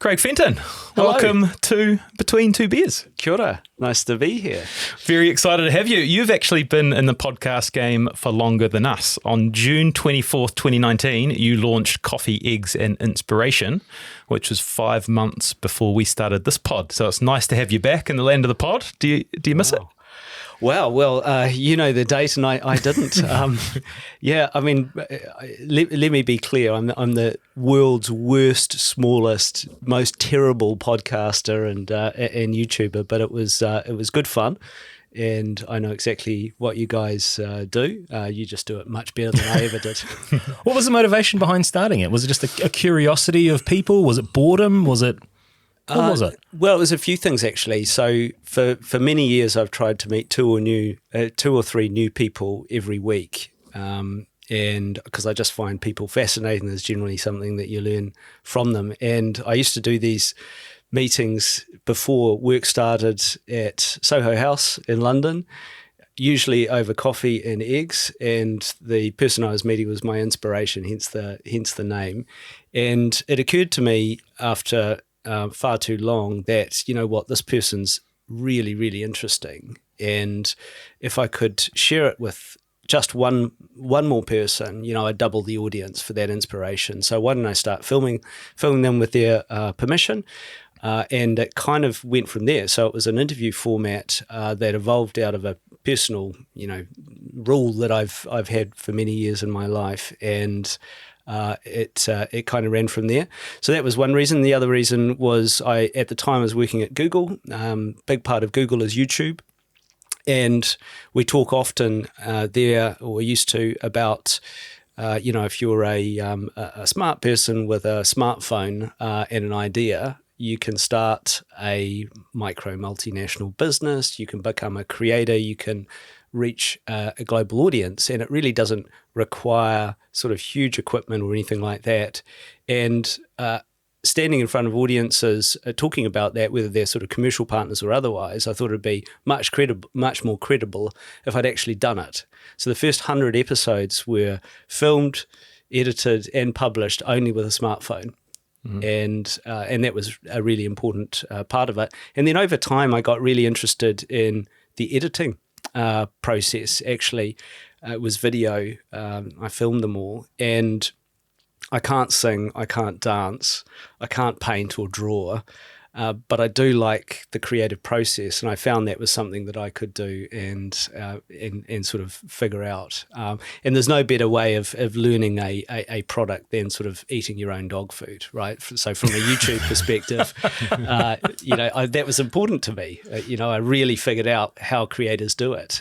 Craig Fenton, Hello. welcome to Between Two Beers. Kia ora. Nice to be here. Very excited to have you. You've actually been in the podcast game for longer than us. On June 24th, 2019, you launched Coffee, Eggs and Inspiration, which was 5 months before we started this pod. So it's nice to have you back in the land of the pod. Do you miss it? Well, you know the date and I didn't. Yeah, I mean, let me be clear. I'm the world's worst, smallest, most terrible podcaster and YouTuber, but it was good fun. And I know exactly what you guys do. You just do it much better than I ever did. What was the motivation behind starting it? Was it just a curiosity of people? Was it boredom? Was it... What was it? Well, it was a few things actually. So for many years, I've tried to meet two or three new people every week, and because I just find people fascinating. There's generally something that you learn from them. And I used to do these meetings before work started at Soho House in London, usually over coffee and eggs. And the person I was meeting was my inspiration, hence the name. And it occurred to me after far too long that, you know what, this person's really, really interesting. And if I could share it with just one more person, you know, I'd double the audience for that inspiration. So why don't I start filming them with their permission? And it kind of went from there. So it was an interview format that evolved out of a personal, you know, rule that I've had for many years in my life. And it kind of ran from there. So that was one reason. The other reason was at the time I was working at Google. Big part of Google is YouTube. And we talk often there, or used to, about, you know, if you're a smart person with a smartphone and an idea, you can start a micro multinational business, you can become a creator, you can reach a global audience, and it really doesn't require sort of huge equipment or anything like that. And standing in front of audiences talking about that, whether they're sort of commercial partners or otherwise, I thought it'd be much more credible if I'd actually done it. So the first 100 episodes were filmed, edited, and published only with a smartphone. Mm-hmm. And that was a really important part of it. And then over time, I got really interested in the editing process. Actually, it was video. I filmed them all, and I can't sing, I can't dance, I can't paint or draw, but I do like the creative process, and I found that was something that I could do and sort of figure out. And there's no better way of learning a product than sort of eating your own dog food, right? So from a YouTube perspective, you know, that was important to me. You know, I really figured out how creators do it.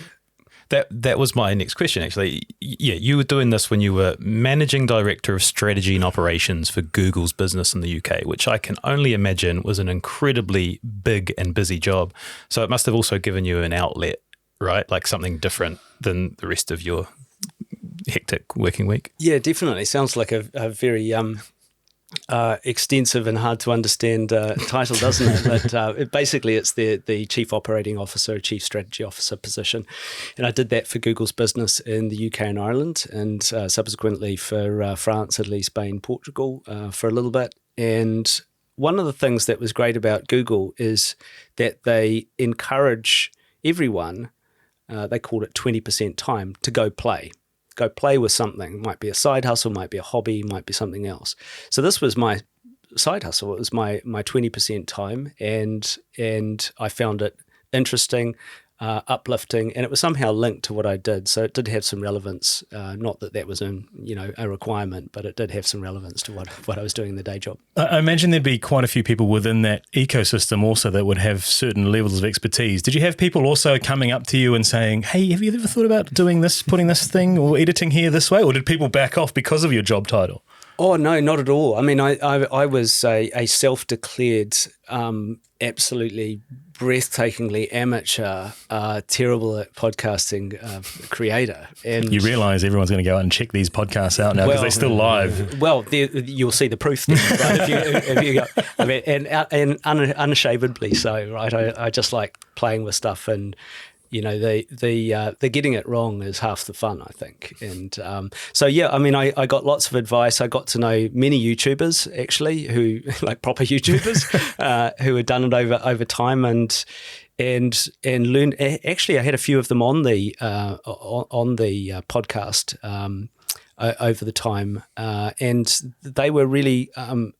That was my next question, actually. Yeah, you were doing this when you were managing director of strategy and operations for Google's business in the UK, which I can only imagine was an incredibly big and busy job. So it must have also given you an outlet, right? Like something different than the rest of your hectic working week. Yeah, definitely. Sounds like a very extensive and hard to understand title, doesn't it? But basically it's the Chief Operating Officer, Chief Strategy Officer position. And I did that for Google's business in the UK and Ireland, and subsequently for France, Italy, Spain, Portugal for a little bit. And one of the things that was great about Google is that they encourage everyone, they called it 20% time, to go play. Go play with something. Might be a side hustle, might be a hobby, might be something else. So this was my side hustle. It was my 20% time, and I found it interesting, uplifting, and it was somehow linked to what I did. So it did have some relevance. Not that was a requirement, but it did have some relevance to what I was doing in the day job. I imagine there'd be quite a few people within that ecosystem also that would have certain levels of expertise. Did you have people also coming up to you and saying, hey, have you ever thought about doing this, putting this thing or editing here this way? Or did people back off because of your job title? Oh, no, not at all. I mean, I was a self-declared, absolutely breathtakingly amateur, terrible at podcasting creator. And you realise everyone's going to go out and check these podcasts out now because they're still live. Well, you'll see the proof there, right? if you go, I mean, and unashamedly so, right? I just like playing with stuff and they're getting it wrong is half the fun, I think. And so, yeah, I mean, I got lots of advice. I got to know many YouTubers, actually, who like proper YouTubers, who had done it over time and learned. Actually, I had a few of them on the podcast over the time, and they were really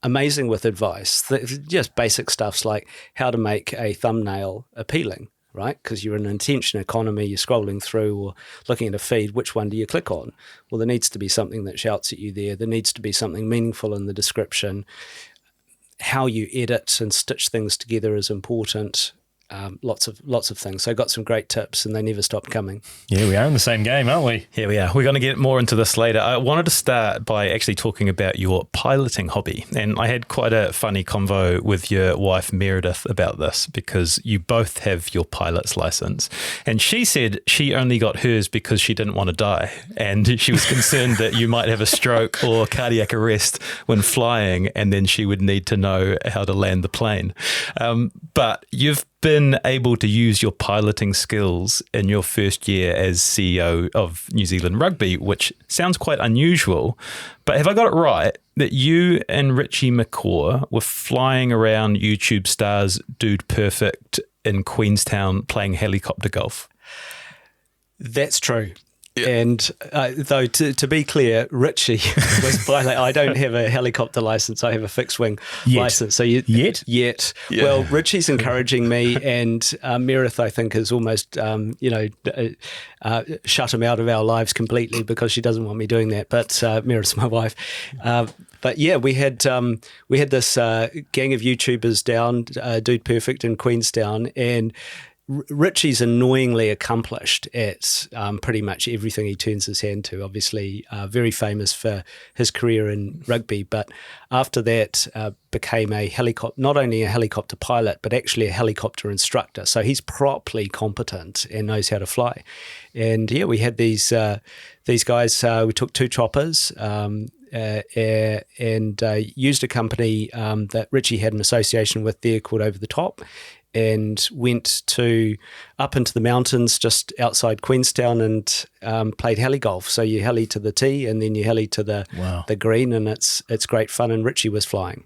amazing with advice. Just basic stuffs like how to make a thumbnail appealing, right? Because you're in an attention economy, you're scrolling through or looking at a feed, which one do you click on? Well, there needs to be something that shouts at you there. There needs to be something meaningful in the description. How you edit and stitch things together is important. Lots of things. So I got some great tips and they never stopped coming. Yeah, we are in the same game, aren't we? Here we are. We're going to get more into this later. I wanted to start by actually talking about your piloting hobby. And I had quite a funny convo with your wife, Meredith, about this because you both have your pilot's license. And she said she only got hers because she didn't want to die. And she was concerned that you might have a stroke or cardiac arrest when flying, and then she would need to know how to land the plane. But you've been able to use your piloting skills in your first year as CEO of New Zealand Rugby, which sounds quite unusual. But have I got it right that you and Richie McCaw were flying around YouTube stars Dude Perfect in Queenstown playing helicopter golf? That's true. Yeah. And though to be clear, Richie was piloting. I don't have a helicopter license. I have a fixed wing license. So yet. Yeah. Well, Richie's encouraging me, and Meredith, I think, has almost shut him out of our lives completely because she doesn't want me doing that. But Meredith's my wife. But yeah, we had this gang of YouTubers down, Dude Perfect in Queenstown, and Richie's annoyingly accomplished at pretty much everything he turns his hand to. Obviously, very famous for his career in rugby, but after that became not only a helicopter pilot, but actually a helicopter instructor. So he's properly competent and knows how to fly. And yeah, we had these guys. We took 2 choppers. And used a company that Richie had an association with there called Over the Top, and went up into the mountains just outside Queenstown and played heli golf. So you heli to the tee and then you heli to the green, and it's great fun. And Richie was flying.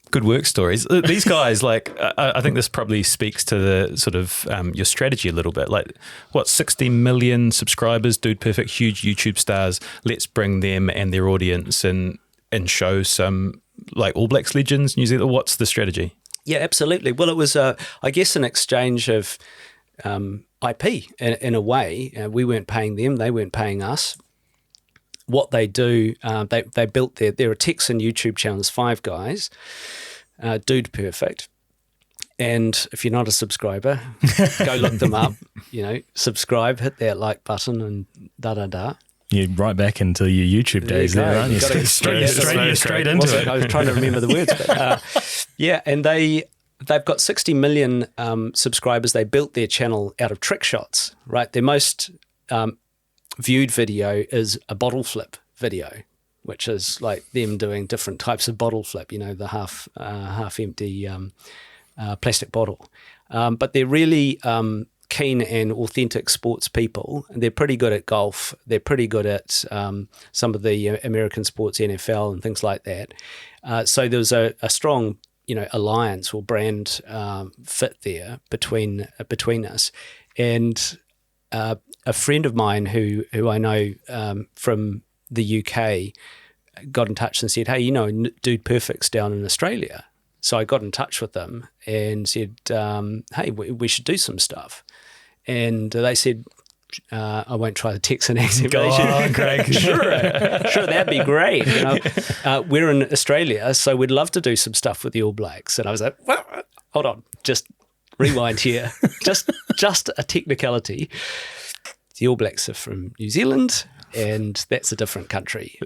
Good work stories. These guys, I think this probably speaks to the sort of your strategy a little bit. 60 million subscribers, Dude Perfect, huge YouTube stars. Let's bring them and their audience and show some All Blacks legends, New Zealand. What's the strategy? Yeah, absolutely. Well, it was, I guess, an exchange of IP in a way. We weren't paying them; they weren't paying us. What they do, they built there are Texan YouTube channels, 5 guys, Dude Perfect. And if you're not a subscriber, go look them up. Subscribe, hit that like button, and da. You're right back into your YouTube days there, aren't you? Straight into it. I was trying to remember the words, but and they've got 60 million subscribers. They built their channel out of trick shots, right? Their most viewed video is a bottle flip video, which is like them doing different types of bottle flip, the half empty plastic bottle. But they're really keen and authentic sports people. They're pretty good at golf. They're pretty good at some of the American sports, NFL and things like that. So there's a strong, alliance or brand fit there between us. And a friend of mine who I know from the UK got in touch and said, "Hey, Dude Perfect's down in Australia." So I got in touch with them and said, "Hey, we should do some stuff." And they said, I won't try the Texan accent. Go on, Craig. Sure, that'd be great. We're in Australia, so we'd love to do some stuff with the All Blacks. And I was like, well, hold on, just rewind here. just a technicality. The All Blacks are from New Zealand, and that's a different country,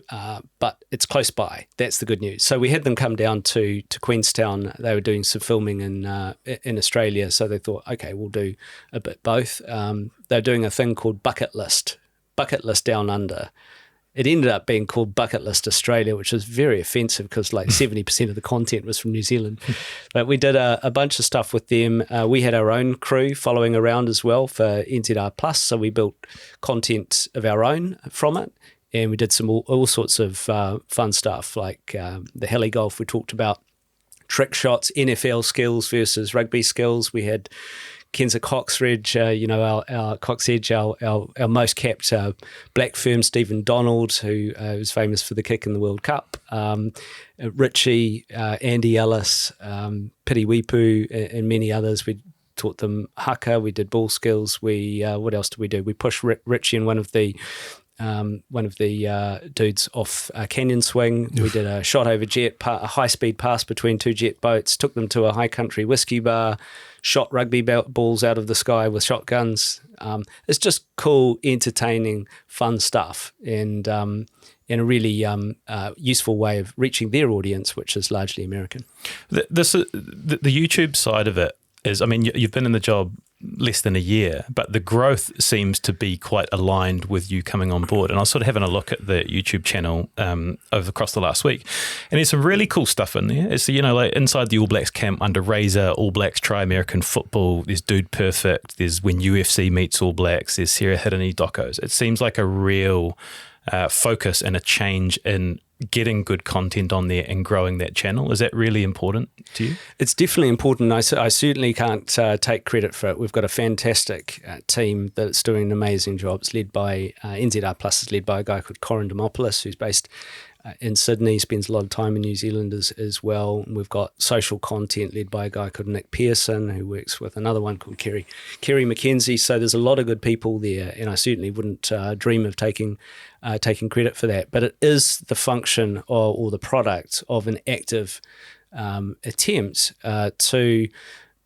but it's close by. That's the good news. So we had them come down to Queenstown. They were doing some filming in Australia, so they thought, okay, we'll do a bit both. They're doing a thing called Bucket List Down Under, it ended up being called Bucket List Australia, which was very offensive because like 70% of the content was from New Zealand. But we did a bunch of stuff with them. We had our own crew following around as well for NZR Plus, so we built content of our own from it. And we did some all sorts of fun stuff like the heli golf we talked about, trick shots, NFL skills versus rugby skills. We had Kenza Coxridge, our Coxedge, our most capped Black Ferns Stephen Donald, who was famous for the kick in the World Cup. Richie, Andy Ellis, Piri Wipu, and many others. We taught them haka. We did ball skills. What else did we do? We pushed Richie and one of the dudes off a canyon swing. We did a shot over jet, a high-speed pass between two jet boats, took them to a high-country whiskey bar, shot rugby balls out of the sky with shotguns. It's just cool, entertaining, fun stuff, and a really useful way of reaching their audience, which is largely American. The YouTube side of it is, I mean, you've been in the job less than a year, but the growth seems to be quite aligned with you coming on board. And I was sort of having a look at the YouTube channel across the last week, and there's some really cool stuff in there. It's, like inside the All Blacks camp under Razor, All Blacks try American football, there's Dude Perfect, there's When UFC Meets All Blacks, there's Sarah Hirini docos. It seems like a real focus and a change in getting good content on there and growing that channel. Is that really important to you? It's definitely important. I certainly can't take credit for it. We've got a fantastic team that's doing an amazing job. It's led by NZR Plus, is led by a guy called Corin Demopoulos, who's based in Sydney, spends a lot of time in New Zealand as well. And we've got social content led by a guy called Nick Pearson, who works with another one called Kerry McKenzie. So there's a lot of good people there, and I certainly wouldn't dream of taking credit for that. But it is the function or the product of an active attempt to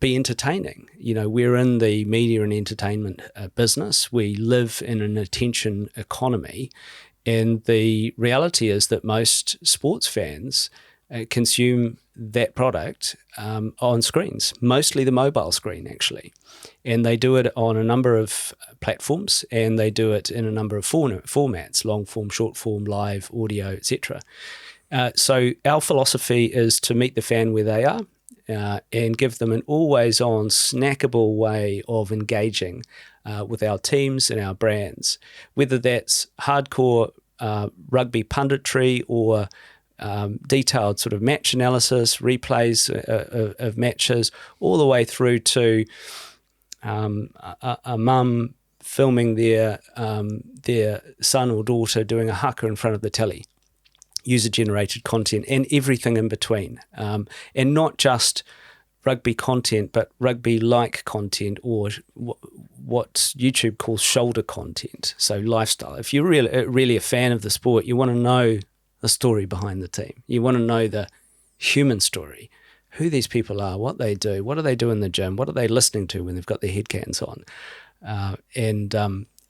be entertaining. We're in the media and entertainment business. We live in an attention economy. And the reality is that most sports fans consume that product on screens, mostly the mobile screen, actually. And they do it on a number of platforms, and they do it in a number of formats, long form, short form, live, audio, etc. So our philosophy is to meet the fan where they are and give them an always-on, snackable way of engaging with our teams and our brands, whether that's hardcore rugby punditry or detailed sort of match analysis, replays of matches, all the way through to a mum filming their son or daughter doing a haka in front of the telly, user-generated content, and everything in between, and not just rugby content, but rugby-like content, or what YouTube calls shoulder content, so lifestyle. If you're really a fan of the sport, you want to know the story behind the team. You want to know the human story, who these people are, what they do, what do they do in the gym, what are they listening to when they've got their headcans on, and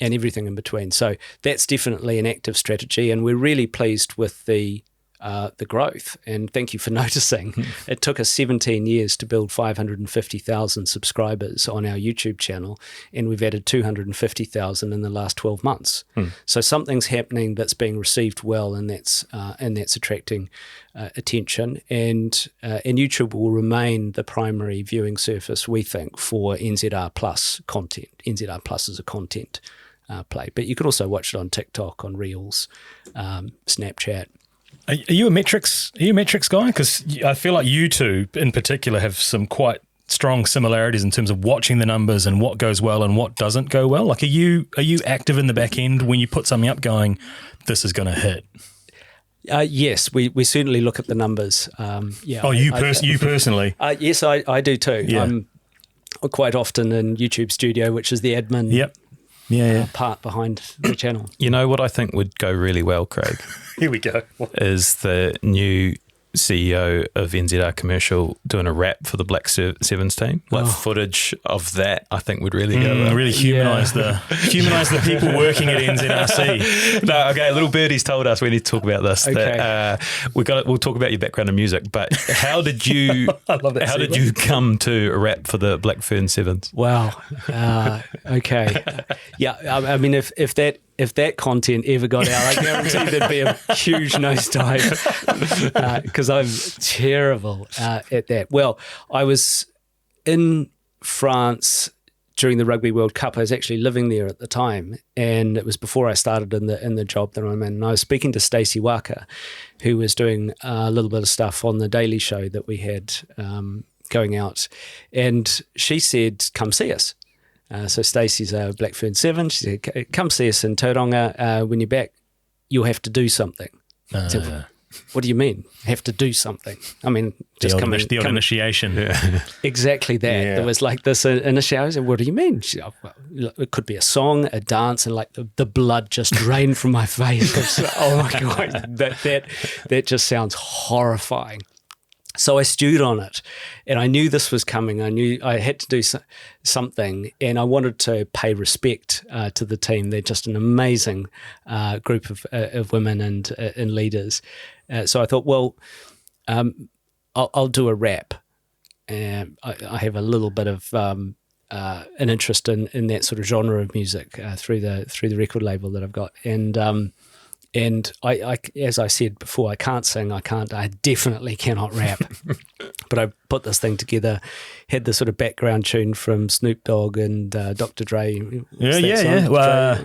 everything in between. So that's definitely an active strategy, and we're really pleased with the growth. And thank you for noticing. It took us 17 years to build 550,000 subscribers on our YouTube channel, and we've added 250,000 in the last 12 months. So something's happening that's being received well, and that's attracting attention. And YouTube will remain the primary viewing surface, we think, for NZR Plus content. NZR Plus is a content play, but you could also watch it on TikTok, on Reels, Snapchat. Are you a metrics guy? Because I feel like you two in particular have some quite strong similarities in terms of watching the numbers and what goes well and what doesn't go well. Like, are you active in the back end when you put something up going, this is going to hit? Yes, we certainly look at the numbers. Yeah. Oh, you personally? Yes, I do too. Yeah. I'm quite often in YouTube Studio, which is the admin. Yep. Yeah. Part behind the channel. You know what I think would go really well, Craig? Here we go. Is the new CEO of NZR Commercial doing a rap for the Black Sevens team. Like footage of that, I think would really go well. Really humanise the people working at NZRC. No, okay. Little Birdie's told us we need to talk about this. Okay. That, we'll talk about your background in music. But how did you? I love that. How did you come to a rap for the Black Ferns Sevens? Wow. Okay. Yeah. I mean, if if that content ever got out, I guarantee there'd be a huge nosedive because I'm terrible at that. Well, I was in France during the Rugby World Cup. I was actually living there at the time, and it was before I started in the job that I'm in. And I was speaking to Stacey Waka, who was doing a little bit of stuff on the Daily Show that we had going out, and she said, "Come see us." So Stacey's a Black Ferns Sevens. She said, "Come see us in Tauranga. When you're back, you'll have to do something." I said, "What do you mean, have to do something?" I mean, just come the old initiation. Yeah. Exactly that. Yeah. There was like this initiation. I said, "What do you mean?" She said, "Well, it could be a song, a dance," and like the blood just drained from my face. Oh my God, that just sounds horrifying. So I stewed on it, and I knew this was coming. I knew I had to do something, and I wanted to pay respect to the team. They're just an amazing group of women and leaders. So I thought, well, I'll do a rap. I have a little bit of an interest in that sort of genre of music through the record label that I've got, and I, as I said before, I can't sing, I definitely cannot rap. But I put this thing together, had the sort of background tune from Snoop Dogg and Dr. Dre. Yeah.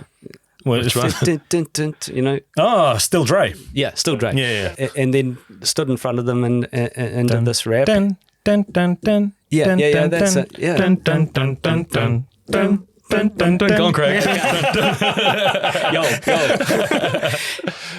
Which one? You know? Oh, Still Dre. Yeah, Still Dre. Yeah. And then stood in front of them and did this rap. Dun, dun, dun, dun, Yeah, dun, yeah, dun, that's dun, it. Yeah. Dun, dun, dun, dun, dun, dun. Dun, dun, dun. Go on, Craig. Yo.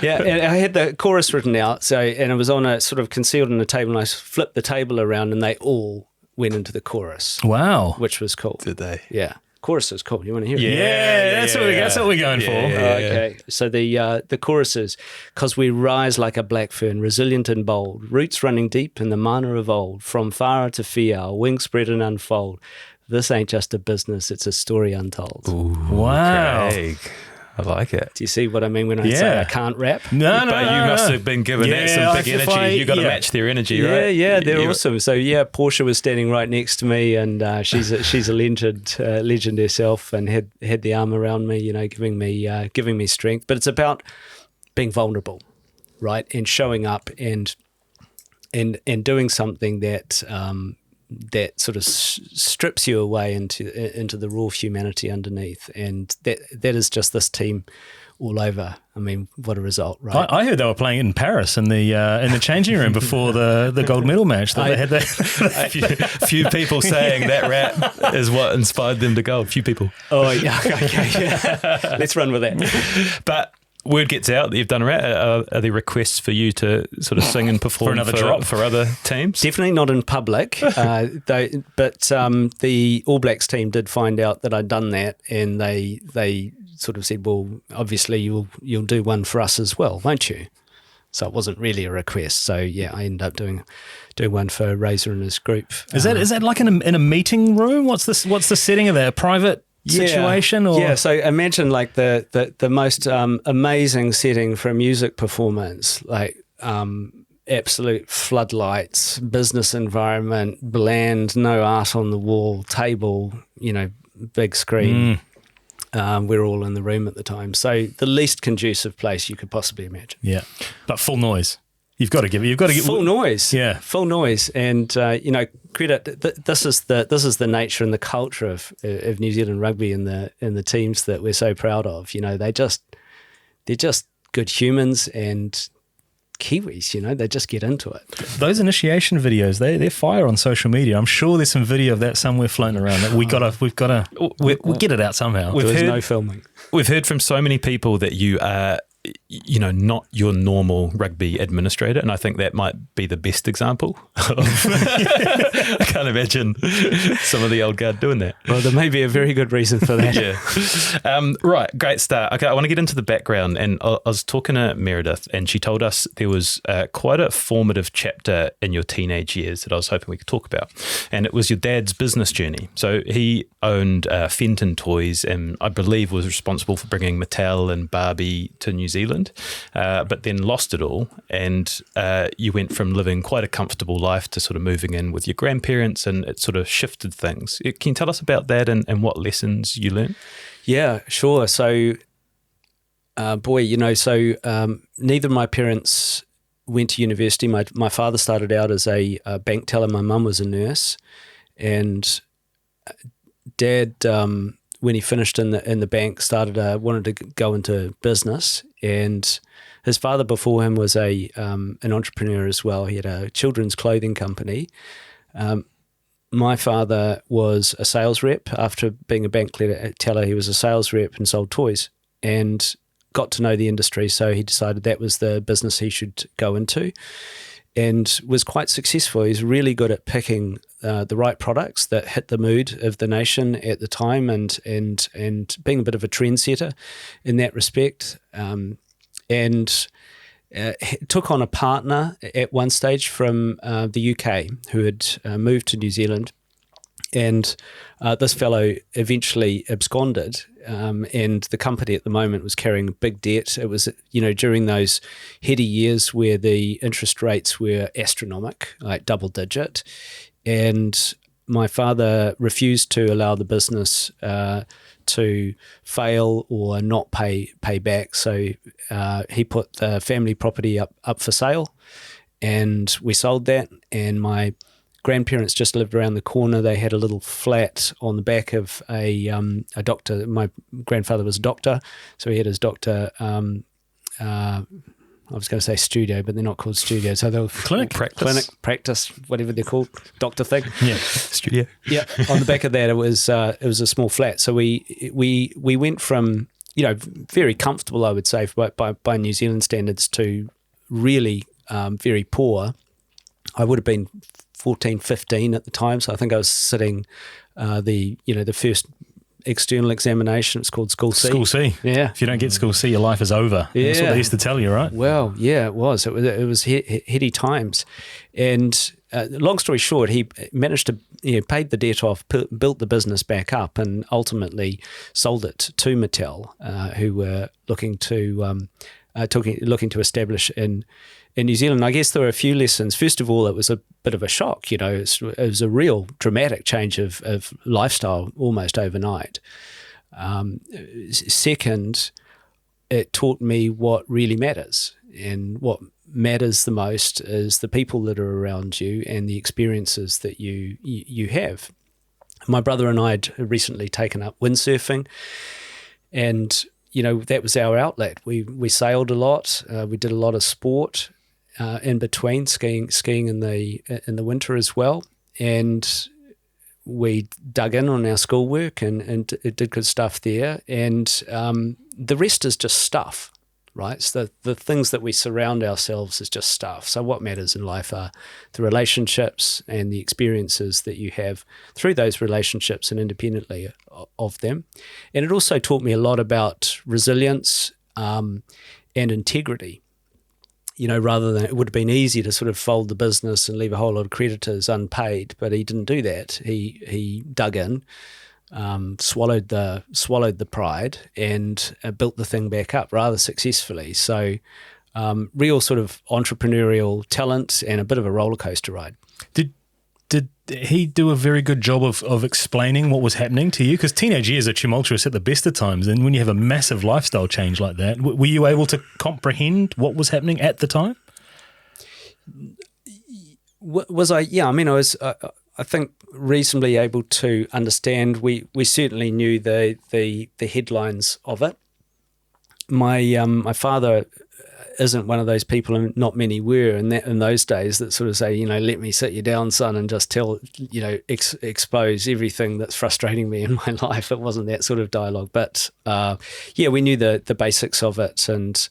Yeah, and I had the chorus written out, and it was on a sort of concealed in the table, and I flipped the table around, and they all went into the chorus. Wow. Which was cool. Did they? Yeah. Chorus is cool. You want to hear it? Yeah, that's what we're going for. Okay. So the chorus is, "'Cause we rise like a black fern, resilient and bold, roots running deep in the mana of old, from far to fear, our wings spread and unfold. This ain't just a business, it's a story untold." Ooh, Wow. Craig. I like it. Do you see what I mean when I say I can't rap? No. But you must have been given that some big energy. You've got to match their energy, right? Yeah, they're awesome. So Portia was standing right next to me, and she's a legend herself, and had the arm around me, you know, giving me strength. But it's about being vulnerable, right, and showing up and doing something that that sort of strips you away into the raw humanity underneath, and that is just this team all over. I mean, what a result, right? I heard they were playing in Paris in the changing room before the gold medal match. They had that. Few people saying that rap is what inspired them to go. Few people. Oh yeah, okay, yeah. Let's run with that. But word gets out that you've done a rap. Are there requests for you to sort of sing and perform for another drop for other teams? Definitely not in public, but the All Blacks team did find out that I'd done that, and they sort of said, "Well, obviously you'll do one for us as well, won't you?" So it wasn't really a request. So yeah, I ended up doing one for Razor and his group. Is that like in a meeting room? What's the setting of that? A private situation? Or? Yeah, so imagine like the most amazing setting for a music performance, like absolute floodlights, business environment, bland, no art on the wall, table, you know, big screen. We're all in the room at the time, so the least conducive place you could possibly imagine. Yeah, but full noise. You've got to get full noise. Yeah, full noise, and you know, credit. This is the nature and the culture of New Zealand rugby and the teams that we're so proud of. You know, they're just good humans and Kiwis. You know, they just get into it. Those initiation videos, they're fire on social media. I'm sure there's some video of that somewhere floating around. That we'll get it out somehow. There was no filming. We've heard from so many people that you are, you know, not your normal rugby administrator, and I think that might be the best example. I can't imagine some of the old guard doing that. Well, there may be a very good reason for that. Yeah. Right, great start. Okay, I want to get into the background, and I was talking to Meredith, and she told us there was quite a formative chapter in your teenage years that I was hoping we could talk about, and it was your dad's business journey. So he owned Fenton Toys, and I believe was responsible for bringing Mattel and Barbie to New Zealand, but then lost it all, and you went from living quite a comfortable life to sort of moving in with your grandparents, and it sort of shifted things. Can you tell us about that and what lessons you learned? Yeah, sure. So Neither of my parents went to university. My father started out as a bank teller. My mum was a nurse, and Dad, when he finished in the bank, wanted to go into business. And his father before him was an entrepreneur as well. He had a children's clothing company. My father was a sales rep. After being a bank teller, he was a sales rep and sold toys, and got to know the industry. So he decided that was the business he should go into, and was quite successful. He's really good at picking the right products that hit the mood of the nation at the time, and being a bit of a trendsetter in that respect. Took on a partner at one stage from the UK who had moved to New Zealand, and this fellow eventually absconded, and the company at the moment was carrying big debt. It was, during those heady years where the interest rates were astronomical, like double digit, and my father refused to allow the business to fail or not pay back. So he put the family property up for sale, and we sold that. And my grandparents just lived around the corner. They had a little flat on the back of a doctor. My grandfather was a doctor, so he had his doctor. I was going to say studio, but they're not called studio. So they were clinic, practice, whatever they're called, doctor thing. Yeah, studio. Yeah, on the back of that, it was a small flat. So we went from very comfortable, I would say, by New Zealand standards, to really very poor. I would have been 14, 15 at the time, so I think I was sitting the first external examination. It's called School C. School C. Yeah. If you don't get School C, your life is over. Yeah. That's what they used to tell you, right? Well, yeah, it was. It was heady times. And long story short, he managed to paid the debt off, built the business back up, and ultimately sold it to Mattel, who were looking to establish in New Zealand. I guess there were a few lessons. First of all, it was a bit of a shock. It was a real dramatic change of lifestyle almost overnight. Second, it taught me what really matters, and what matters the most is the people that are around you and the experiences that you have. My brother and I had recently taken up windsurfing, and that was our outlet. We sailed a lot. We did a lot of sport in between, skiing in the winter as well, and we dug in on our schoolwork and did good stuff there. And the rest is just stuff, right? So the things that we surround ourselves is just stuff. So what matters in life are the relationships and the experiences that you have through those relationships and independently of them. And it also taught me a lot about resilience and integrity. Rather than, it would have been easy to sort of fold the business and leave a whole lot of creditors unpaid, but he didn't do that. He dug in, swallowed the pride, and built the thing back up rather successfully. So real sort of entrepreneurial talent and a bit of a roller coaster ride. Did he do a very good job of explaining what was happening to you? Because teenage years are tumultuous at the best of times, and when you have a massive lifestyle change like that, were you able to comprehend what was happening at the time? Was I? Yeah, I mean, I was. I think reasonably able to understand. We certainly knew the headlines of it. My father isn't one of those people, and not many were in those days, that sort of say, let me sit you down, son, and just tell, expose everything that's frustrating me in my life. It wasn't that sort of dialogue, but we knew the basics of it, and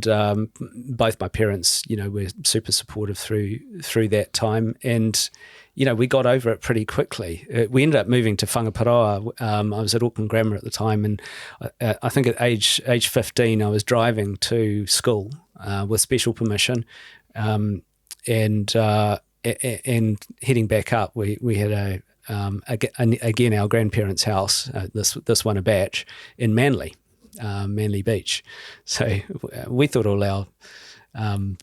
both my parents, were super supportive through that time, and we got over it pretty quickly. We ended up moving to Whangaparoa. I was at Auckland Grammar at the time, and I think at age 15 I was driving to school with special permission, and heading back up. We had again our grandparents' house. This one a batch in Manly Beach. So we thought all our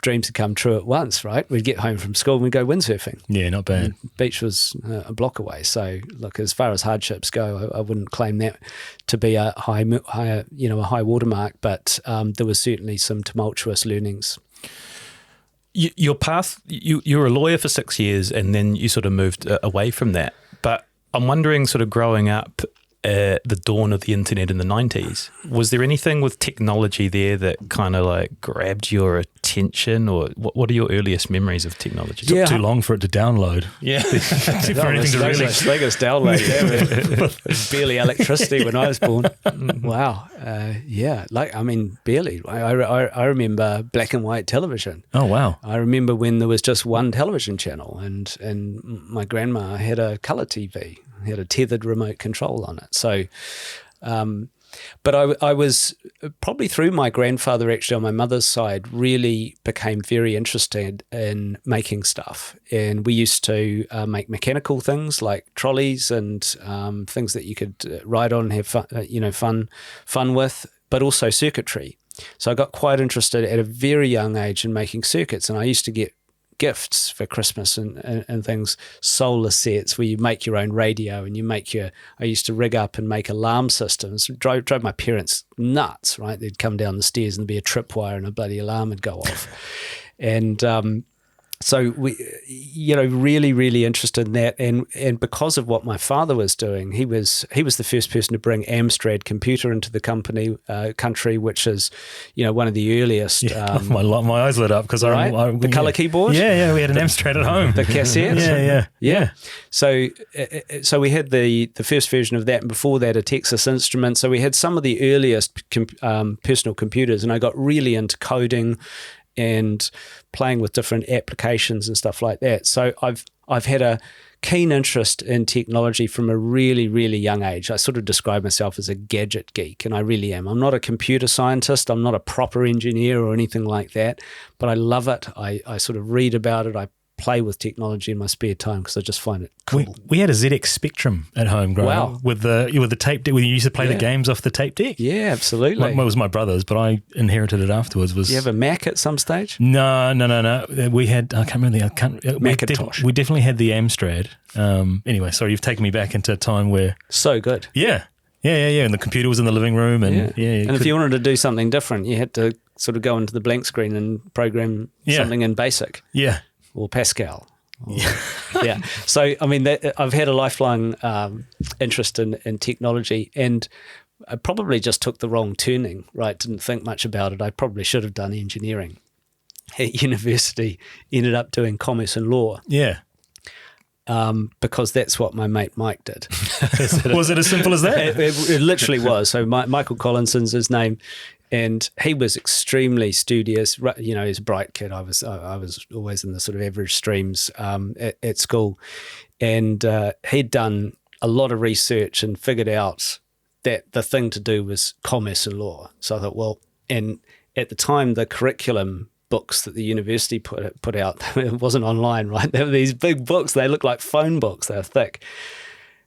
dreams had come true at once, right? We'd get home from school and we'd go windsurfing. Yeah, not bad. And the beach was a block away. So, look, as far as hardships go, I wouldn't claim that to be a high watermark, but there was certainly some tumultuous learnings. Your path, you were a lawyer for 6 years and then you sort of moved away from that. But I'm wondering, sort of growing up, the dawn of the internet in the 90s, was there anything with technology there that kind of like grabbed your attention, or what are your earliest memories of technology? It took too long for it to download. Yeah. For anything to really... Biggest download ever. Barely electricity when I was born. Wow. Barely. I remember black and white television. Oh, wow. I remember when there was just one television channel, and my grandma had a colour TV. Had a tethered remote control on it. So, but I was probably through my grandfather, actually on my mother's side, really became very interested in making stuff. And we used to make mechanical things like trolleys and things that you could ride on and have fun with, but also circuitry. So I got quite interested at a very young age in making circuits, and I used to get gifts for Christmas and things, solar sets where you make your own radio and I used to rig up and make alarm systems. Drove my parents nuts, right? They'd come down the stairs and there'd be a tripwire and a bloody alarm would go off. And so we, really, really interested in that, and because of what my father was doing, he was the first person to bring Amstrad computer into the country, which is, one of the earliest. Yeah. My eyes lit up because the color keyboard. Yeah, we had an Amstrad at home. The cassette. Yeah. So we had the first version of that, and before that a Texas Instrument. So we had some of the earliest personal computers, and I got really into coding and playing with different applications and stuff like that. So I've had a keen interest in technology from a really, really young age. I sort of describe myself as a gadget geek, and I really am. I'm not a computer scientist. I'm not a proper engineer or anything like that, but I love it. I sort of read about it. I play with technology in my spare time because I just find it cool. We had a ZX Spectrum at home growing up with the tape deck. We used to play the games off the tape deck. Yeah, absolutely. It was my brother's, but I inherited it afterwards. Did you have a Mac at some stage? No. We had, I can't remember Macintosh. We definitely had the Amstrad. Anyway, sorry, you've taken me back into a time where... So good. Yeah. And the computer was in the living room. And if you wanted to do something different, you had to sort of go into the blank screen and program something in BASIC. Yeah. Or Pascal. Yeah. So, I mean, I've had a lifelong interest in technology, and I probably just took the wrong turning, right? Didn't think much about it. I probably should have done engineering. At university, ended up doing commerce and law. Yeah. Because that's what my mate Mike did. Was it as simple as that? It literally was. So Michael Collinson's his name. And he was extremely studious. He's a bright kid. I was always in the sort of average streams at school, and he'd done a lot of research and figured out that the thing to do was commerce and law. So I thought, well, and at the time, the curriculum books that the university put out, it wasn't online, right? They were these big books. They looked like phone books. They were thick.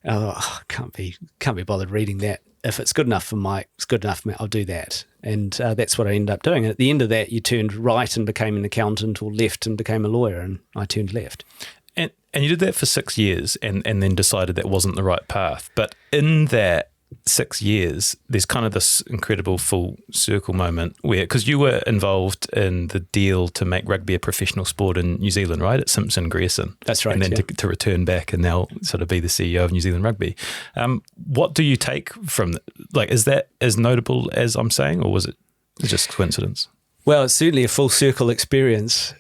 And I thought, can't be bothered reading that. If it's good enough for Mike, it's good enough for me, I'll do that. And that's what I ended up doing. And at the end of that, you turned right and became an accountant, or left and became a lawyer, and I turned left. And you did that for 6 years and then decided that wasn't the right path. But in that 6 years, there's kind of this incredible full circle moment where, because you were involved in the deal to make rugby a professional sport in New Zealand, right? At Simpson Grierson. That's right. And then to return back and now sort of be the CEO of New Zealand Rugby. What do you take from, is that as notable as I'm saying, or was it just coincidence? Well, it's certainly a full circle experience,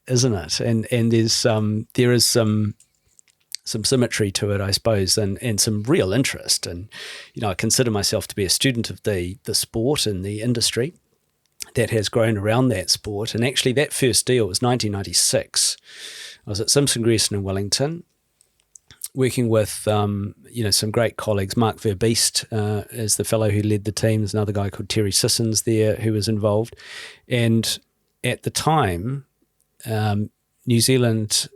isn't it? And there is some symmetry to it, I suppose, and some real interest. And, I consider myself to be a student of the sport and the industry that has grown around that sport. And actually that first deal was 1996. I was at Simpson Grierson in Wellington, working with, some great colleagues. Mark Verbeest is the fellow who led the team. There's another guy called Terry Sissons there who was involved. And at the time, New Zealand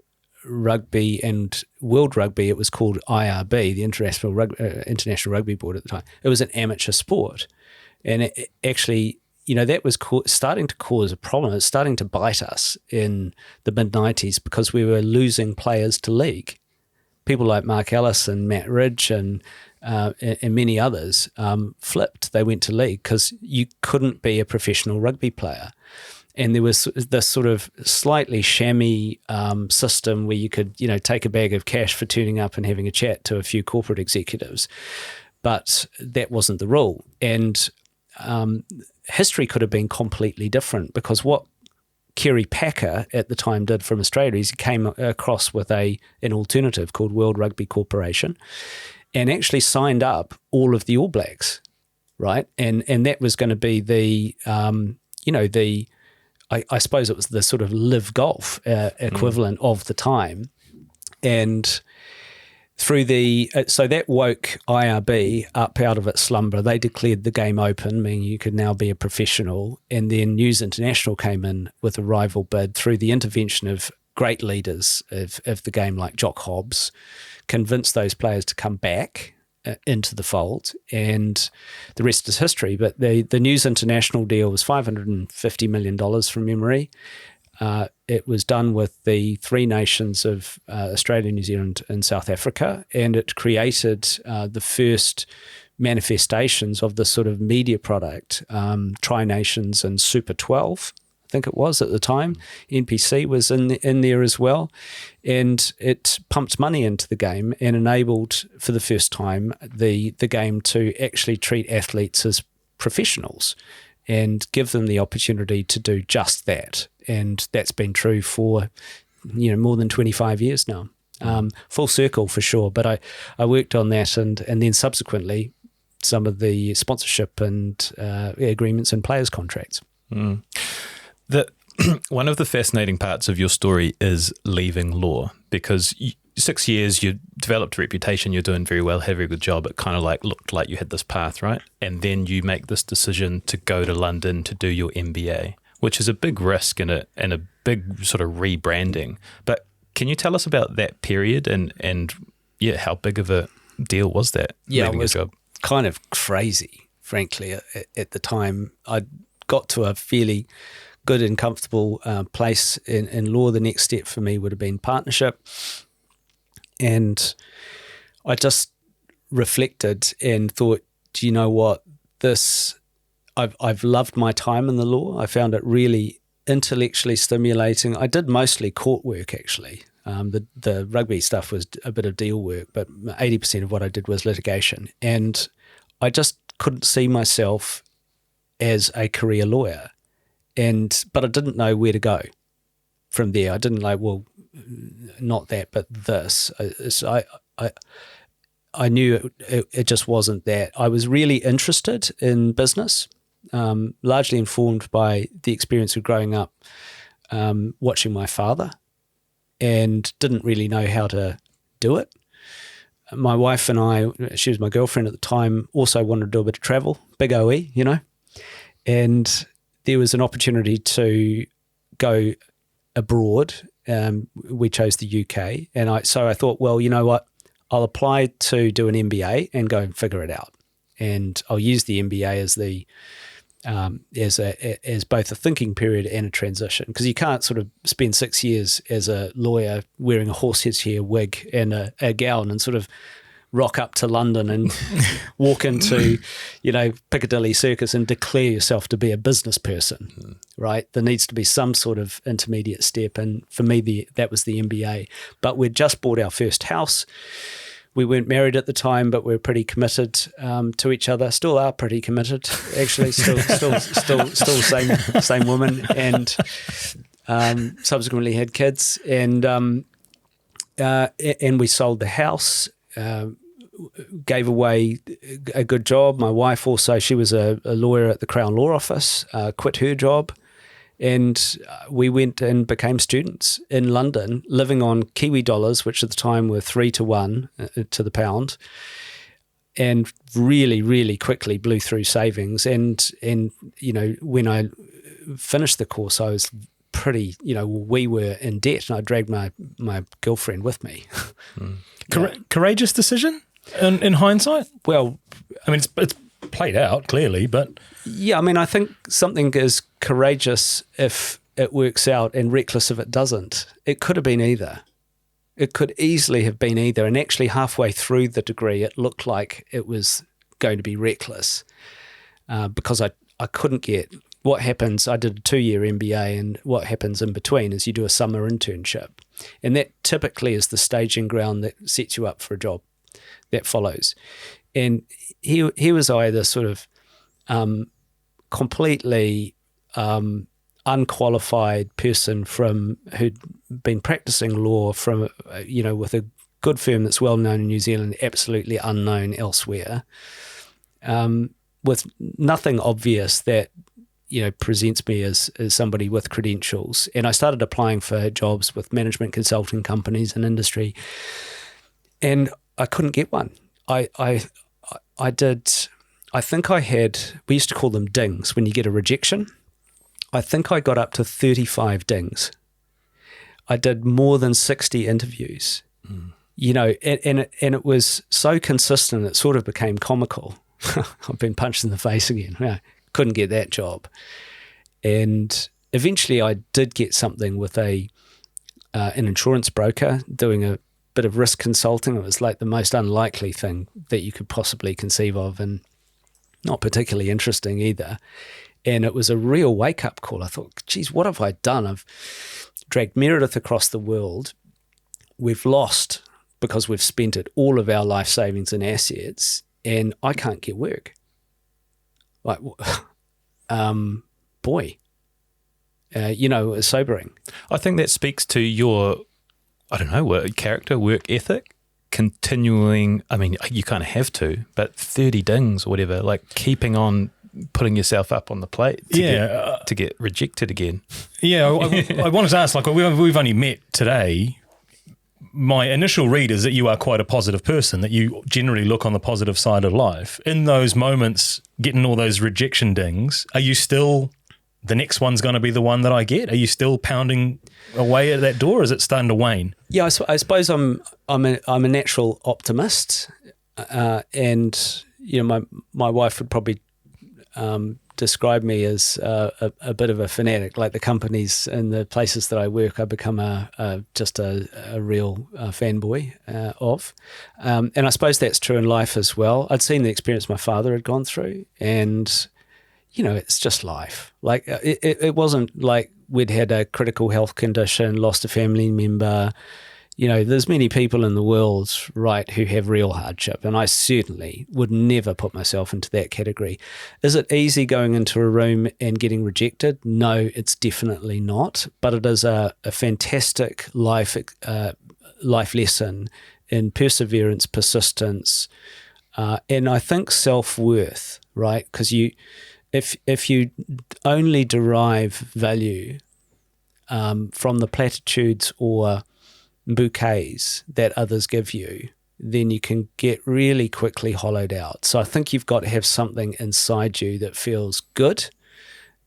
Rugby and World Rugby, it was called IRB, the International Rugby Board at the time. It was an amateur sport. And it actually, that was starting to cause a problem. It's starting to bite us in the mid-90s because we were losing players to league. People like Mark Ellis and Matt Ridge and many others flipped. They went to league because you couldn't be a professional rugby player. And there was this sort of slightly shammy system where you could, take a bag of cash for turning up and having a chat to a few corporate executives. But that wasn't the rule. And history could have been completely different, because what Kerry Packer at the time did from Australia is he came across with an alternative called World Rugby Corporation and actually signed up all of the All Blacks, right? And that was going to be the, I suppose it was the sort of live golf equivalent of the time. And through so that woke IRB up out of its slumber. They declared the game open, meaning you could now be a professional. And then News International came in with a rival bid through the intervention of great leaders of the game like Jock Hobbs, convinced those players to come back into the fold, and the rest is history. But the News International deal was $550 million from memory. It was done with the three nations of Australia, New Zealand, and South Africa, and it created the first manifestations of this sort of media product, Tri Nations and Super 12, I think it was at the time. NPC was in there as well, and it pumped money into the game and enabled, for the first time, the game to actually treat athletes as professionals and give them the opportunity to do just that. And that's been true for, more than 25 years now. Full circle for sure. But I worked on that and then subsequently some of the sponsorship and agreements and players' contracts. Mm. One of the fascinating parts of your story is leaving law, because 6 years, you developed a reputation, you're doing very well, have a very good job. It kind of looked like you had this path, right? And then you make this decision to go to London to do your MBA, which is a big risk and a big sort of rebranding. But can you tell us about that period and how big of a deal was that? Yeah, leaving it was your job? kind of crazy, frankly, at the time. I got to a fairly good and comfortable place in law. The next step for me would have been partnership. And I just reflected and thought, do you know what? I've loved my time in the law. I found it really intellectually stimulating. I did mostly court work, actually. The rugby stuff was a bit of deal work, but 80% of what I did was litigation. And I just couldn't see myself as a career lawyer. But I didn't know where to go from there. I didn't not that, but this. I knew it just wasn't that. I was really interested in business, largely informed by the experience of growing up watching my father, and didn't really know how to do it. My wife and I, she was my girlfriend at the time, also wanted to do a bit of travel, big OE, and there was an opportunity to go abroad. We chose the UK, and so I thought, well, you know what? I'll apply to do an MBA and go and figure it out, and I'll use the MBA as both a thinking period and a transition, because you can't sort of spend 6 years as a lawyer wearing a horsehair hair wig and a gown and sort of rock up to London and walk into, Piccadilly Circus and declare yourself to be a business person, right? There needs to be some sort of intermediate step. And for me, that was the MBA. But we'd just bought our first house. We weren't married at the time, but we were pretty committed to each other. Still are pretty committed, actually. Still same woman, and subsequently had kids. And we sold the house. Gave away a good job. My wife also, she was a lawyer at the Crown Law Office, quit her job, and we went and became students in London, living on Kiwi dollars, which at the time were 3 to 1 to the pound, and really, really quickly blew through savings. And when I finished the course, I was pretty, we were in debt, and I dragged my girlfriend with me. Courageous decision in hindsight? Well, I mean, it's played out clearly, but Yeah, I mean, I think something is courageous if it works out and reckless if it doesn't. It could have been either. It could easily have been either. And actually halfway through the degree, it looked like it was going to be reckless because I couldn't get what happens. I did a 2-year MBA, and what happens in between is you do a summer internship. And that typically is the staging ground that sets you up for a job that follows. And here was I, this sort of completely unqualified person who'd been practicing law from, with a good firm that's well known in New Zealand, absolutely unknown elsewhere, with nothing obvious that presents me as somebody with credentials. And I started applying for jobs with management consulting companies and industry, and I couldn't get one. I think I had, we used to call them dings when you get a rejection. I think I got up to 35 dings. I did more than 60 interviews, and it was so consistent, it sort of became comical. I've been punched in the face again. Yeah, couldn't get that job. And eventually I did get something with an insurance broker doing a bit of risk consulting. It was like the most unlikely thing that you could possibly conceive of, and not particularly interesting either. And it was a real wake-up call. I thought, geez, what have I done? I've dragged Meredith across the world. We've lost because we've spent it, all of our life savings and assets, and I can't get work. Like, it's sobering. I think that speaks to your, character, work ethic, continuing. I mean, you kind of have to, but 30 dings or whatever, like keeping on putting yourself up on the plate to get rejected again. Yeah, I wanted to ask, like, we've only met today. My initial read is that you are quite a positive person, that you generally look on the positive side of life. In those moments, getting all those rejection dings, are you still, the next one's going to be the one that I get? Are you still pounding away at that door, or is it starting to wane? Yeah, I suppose I'm a natural optimist, and my wife would probably describe me as a bit of a fanatic. Like the companies and the places that I work, I become just a real fanboy of. And I suppose that's true in life as well. I'd seen the experience my father had gone through, and, it's just life. Like it wasn't like we'd had a critical health condition, lost a family member. There's many people in the world, right, who have real hardship, and I certainly would never put myself into that category. Is it easy going into a room and getting rejected? No, it's definitely not, but it is a fantastic life lesson in perseverance, persistence, and I think self-worth, right? Because if you only derive value from the platitudes or bouquets that others give you, then you can get really quickly hollowed out. So I think you've got to have something inside you that feels good,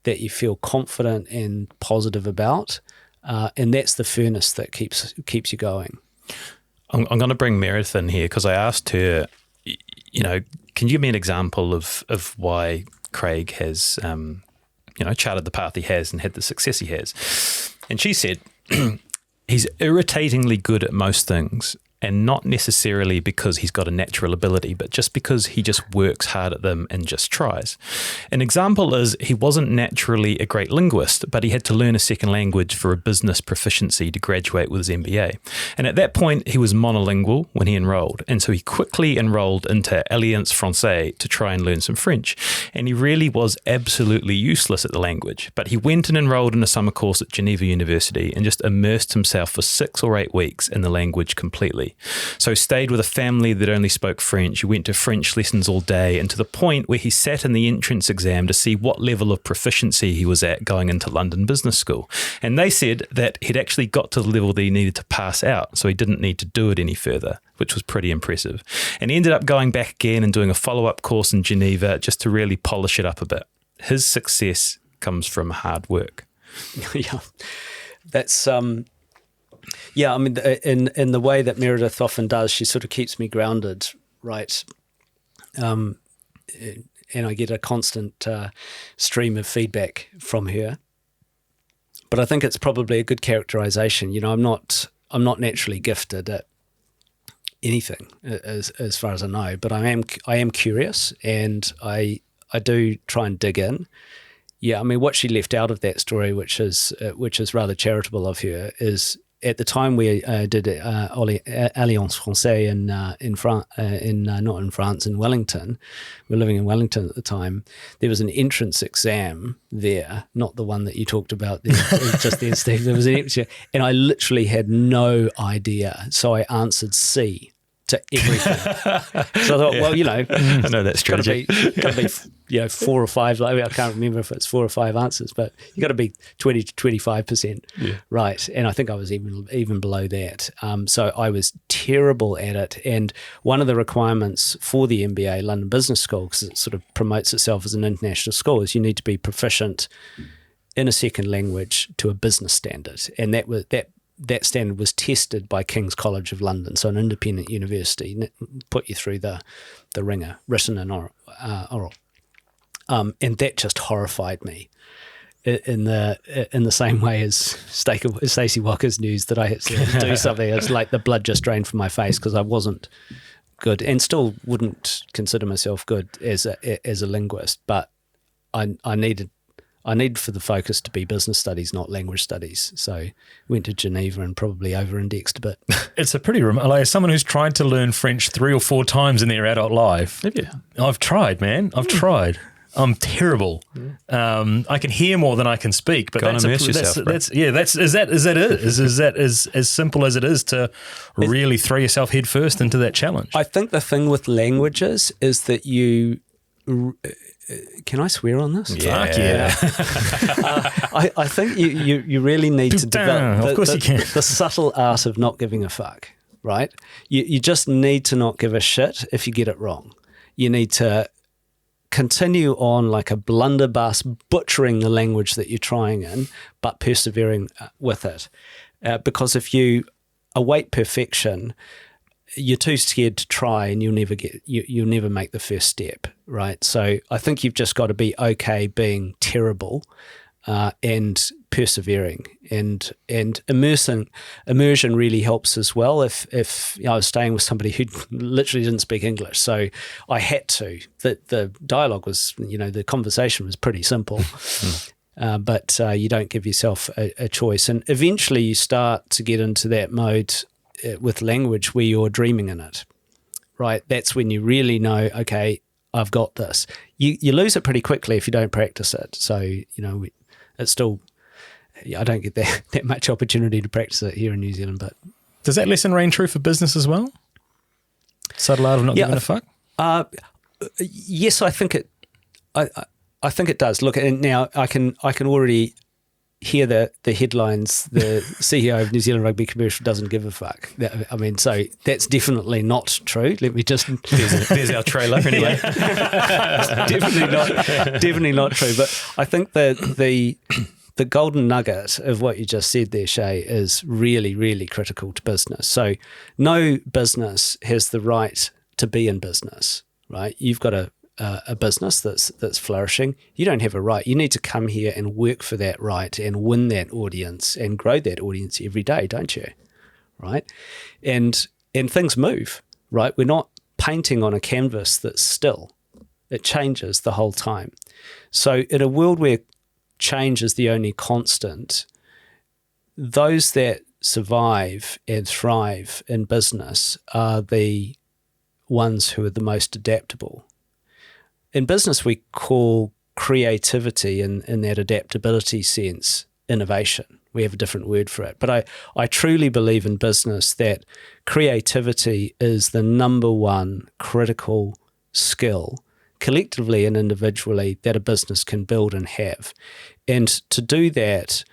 that you feel confident and positive about, and that's the furnace that keeps you going. I'm going to bring Meredith in here because I asked her, can you give me an example of why Craig has, charted the path he has and had the success he has? And she said, he's irritatingly good at most things, and not necessarily because he's got a natural ability, but just because he just works hard at them and just tries. An example is he wasn't naturally a great linguist, but he had to learn a second language for a business proficiency to graduate with his MBA. And at that point, he was monolingual when he enrolled. And so he quickly enrolled into Alliance Française to try and learn some French. And he really was absolutely useless at the language. But he went and enrolled in a summer course at Geneva University and just immersed himself for 6 or 8 weeks in the language completely. So stayed with a family that only spoke French. He went to French lessons all day, and to the point where he sat in the entrance exam to see what level of proficiency he was at going into London Business School. And they said that he'd actually got to the level that he needed to pass out, so he didn't need to do it any further, which was pretty impressive. And he ended up going back again and doing a follow-up course in Geneva just to really polish it up a bit. His success comes from hard work. Yeah, that's yeah, I mean, in the way that Meredith often does, she sort of keeps me grounded, right? I get a constant stream of feedback from her. But I think it's probably a good characterization. I'm not naturally gifted at anything as far as I know, but I am curious, and I do try and dig in. Yeah, I mean, what she left out of that story, which is rather charitable of her, is at the time we did Alliance Française in France, not in France, in Wellington. We were living in Wellington at the time. There was an entrance exam there, not the one that you talked about there, just then, Steve. There was an entrance, and I literally had no idea, so I answered C to everything. So I thought, well, I know that strategy. Got to be 4 or 5. I can't remember if it's 4 or 5 answers, but you got to be 20 to 25% right. And I think I was even below that. So I was terrible at it. And one of the requirements for the MBA London Business School, because it sort of promotes itself as an international school, is you need to be proficient in a second language to a business standard, and that standard was tested by King's College of London, so an independent university, put you through the ringer, written and oral. And that just horrified me in the same way as Stacey Walker's news that I had to do something. It's like the blood just drained from my face because I wasn't good, and still wouldn't consider myself good as a linguist, but I needed for the focus to be business studies, not language studies. So went to Geneva and probably over-indexed a bit. It's a pretty like, as someone who's tried to learn French 3 or 4 times in their adult life. Have you? I've tried, man. I've tried. I'm terrible. I can hear more than I can speak. But is that as simple as it is to really throw yourself headfirst into that challenge? I think the thing with languages is that you. Can I swear on this? Yeah. Fuck yeah. I think you really need to develop the subtle art of not giving a fuck, right? You just need to not give a shit if you get it wrong. You need to continue on like a blunderbuss, butchering the language that you're trying in, but persevering with it. Because if you await perfection, you're too scared to try, and you'll never make the first step, right? So I think you've just got to be okay being terrible and persevering, and immersion really helps as well. If I was staying with somebody who literally didn't speak English, so I had to. The dialogue was, the conversation was pretty simple. But you don't give yourself a choice, and eventually you start to get into that mode with language where you're dreaming in it, right? That's when you really know, okay, I've got this. You lose it pretty quickly if you don't practice it. So, it's still, I don't get that much opportunity to practice it here in New Zealand. But does that lesson reign true for business as well? Subtle art of not giving a fuck? Yes, I think it. I think it does. Look, and now I can already hear the headlines. The CEO of New Zealand Rugby Commercial doesn't give a fuck. So that's definitely not true. Let me just there's our trailer anyway. definitely not true. But I think the golden nugget of what you just said there, Shay, is really, really critical to business. So no business has the right to be in business, right? You've got a business that's flourishing. You don't have a right. You need to come here and work for that right and win that audience and grow that audience every day, don't you? Right? And things move, right? We're not painting on a canvas that's still. It changes the whole time. So in a world where change is the only constant, those that survive and thrive in business are the ones who are the most adaptable. In business, we call creativity in that adaptability sense innovation. We have a different word for it. But I truly believe in business that creativity is the number one critical skill, collectively and individually, that a business can build and have. And to do that,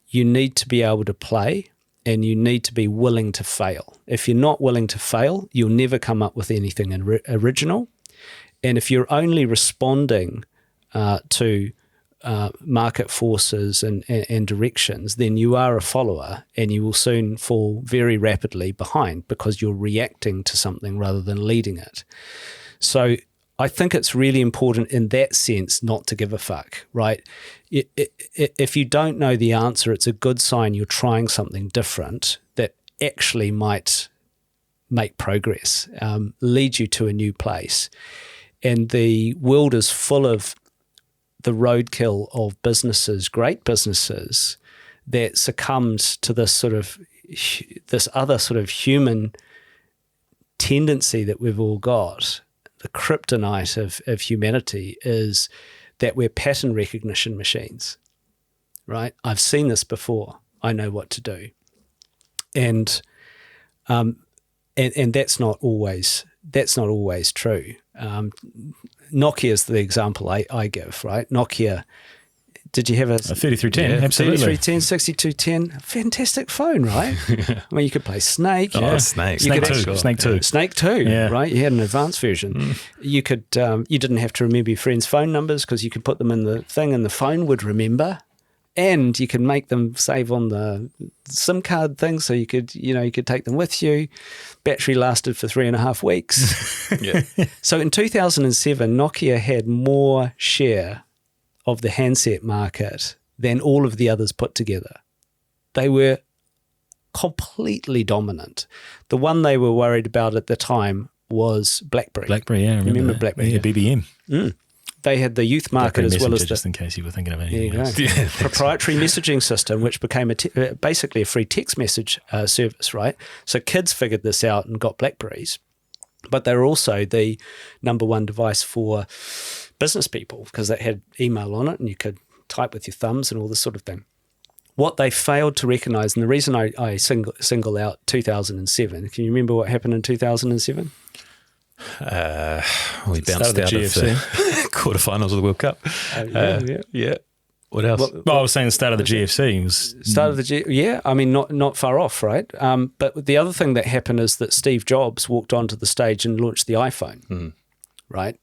you need to be able to play, and you need to be willing to fail. If you're not willing to fail, you'll never come up with anything original. And if you're only responding to market forces and directions, then you are a follower, and you will soon fall very rapidly behind because you're reacting to something rather than leading it. So I think it's really important in that sense not to give a fuck, right? If you don't know the answer, it's a good sign you're trying something different that actually might make progress, lead you to a new place. And the world is full of the roadkill of businesses, great businesses, that succumbed to this other sort of human tendency that we've all got. The kryptonite of humanity is that we're pattern recognition machines, right? I've seen this before. I know what to do, and that's not always true. Nokia is the example I give, right? Nokia. Did you have a 3310? Yeah, absolutely. 3310, 6210, fantastic phone, right? I mean, you could play Snake. Snake 2. Snake 2, yeah. Right? You had an advanced version. You could, you didn't have to remember your friends' phone numbers because you could put them in the thing and the phone would remember. And you can make them save on the SIM card thing, so you could take them with you. Battery lasted for 3.5 weeks. Yeah. So in 2007, Nokia had more share of the handset market than all of the others put together. They were completely dominant. The one they were worried about at the time was BlackBerry. BlackBerry, yeah, I remember that. BlackBerry? Yeah, BBM. They had the youth market as well as just in case you were thinking of there anything you else. go. Yeah, proprietary messaging system, which became basically a free text message service, right? So kids figured this out and got BlackBerries, but they were also the number one device for business people because it had email on it and you could type with your thumbs and all this sort of thing. What they failed to recognise, and the reason I single out 2007, can you remember what happened in 2007? We bounced out of the quarterfinals of the World Cup. Yeah. What else? Well, I was saying the start of the GFC was yeah. I mean, not far off, right? But the other thing that happened is that Steve Jobs walked onto the stage and launched the iPhone, right?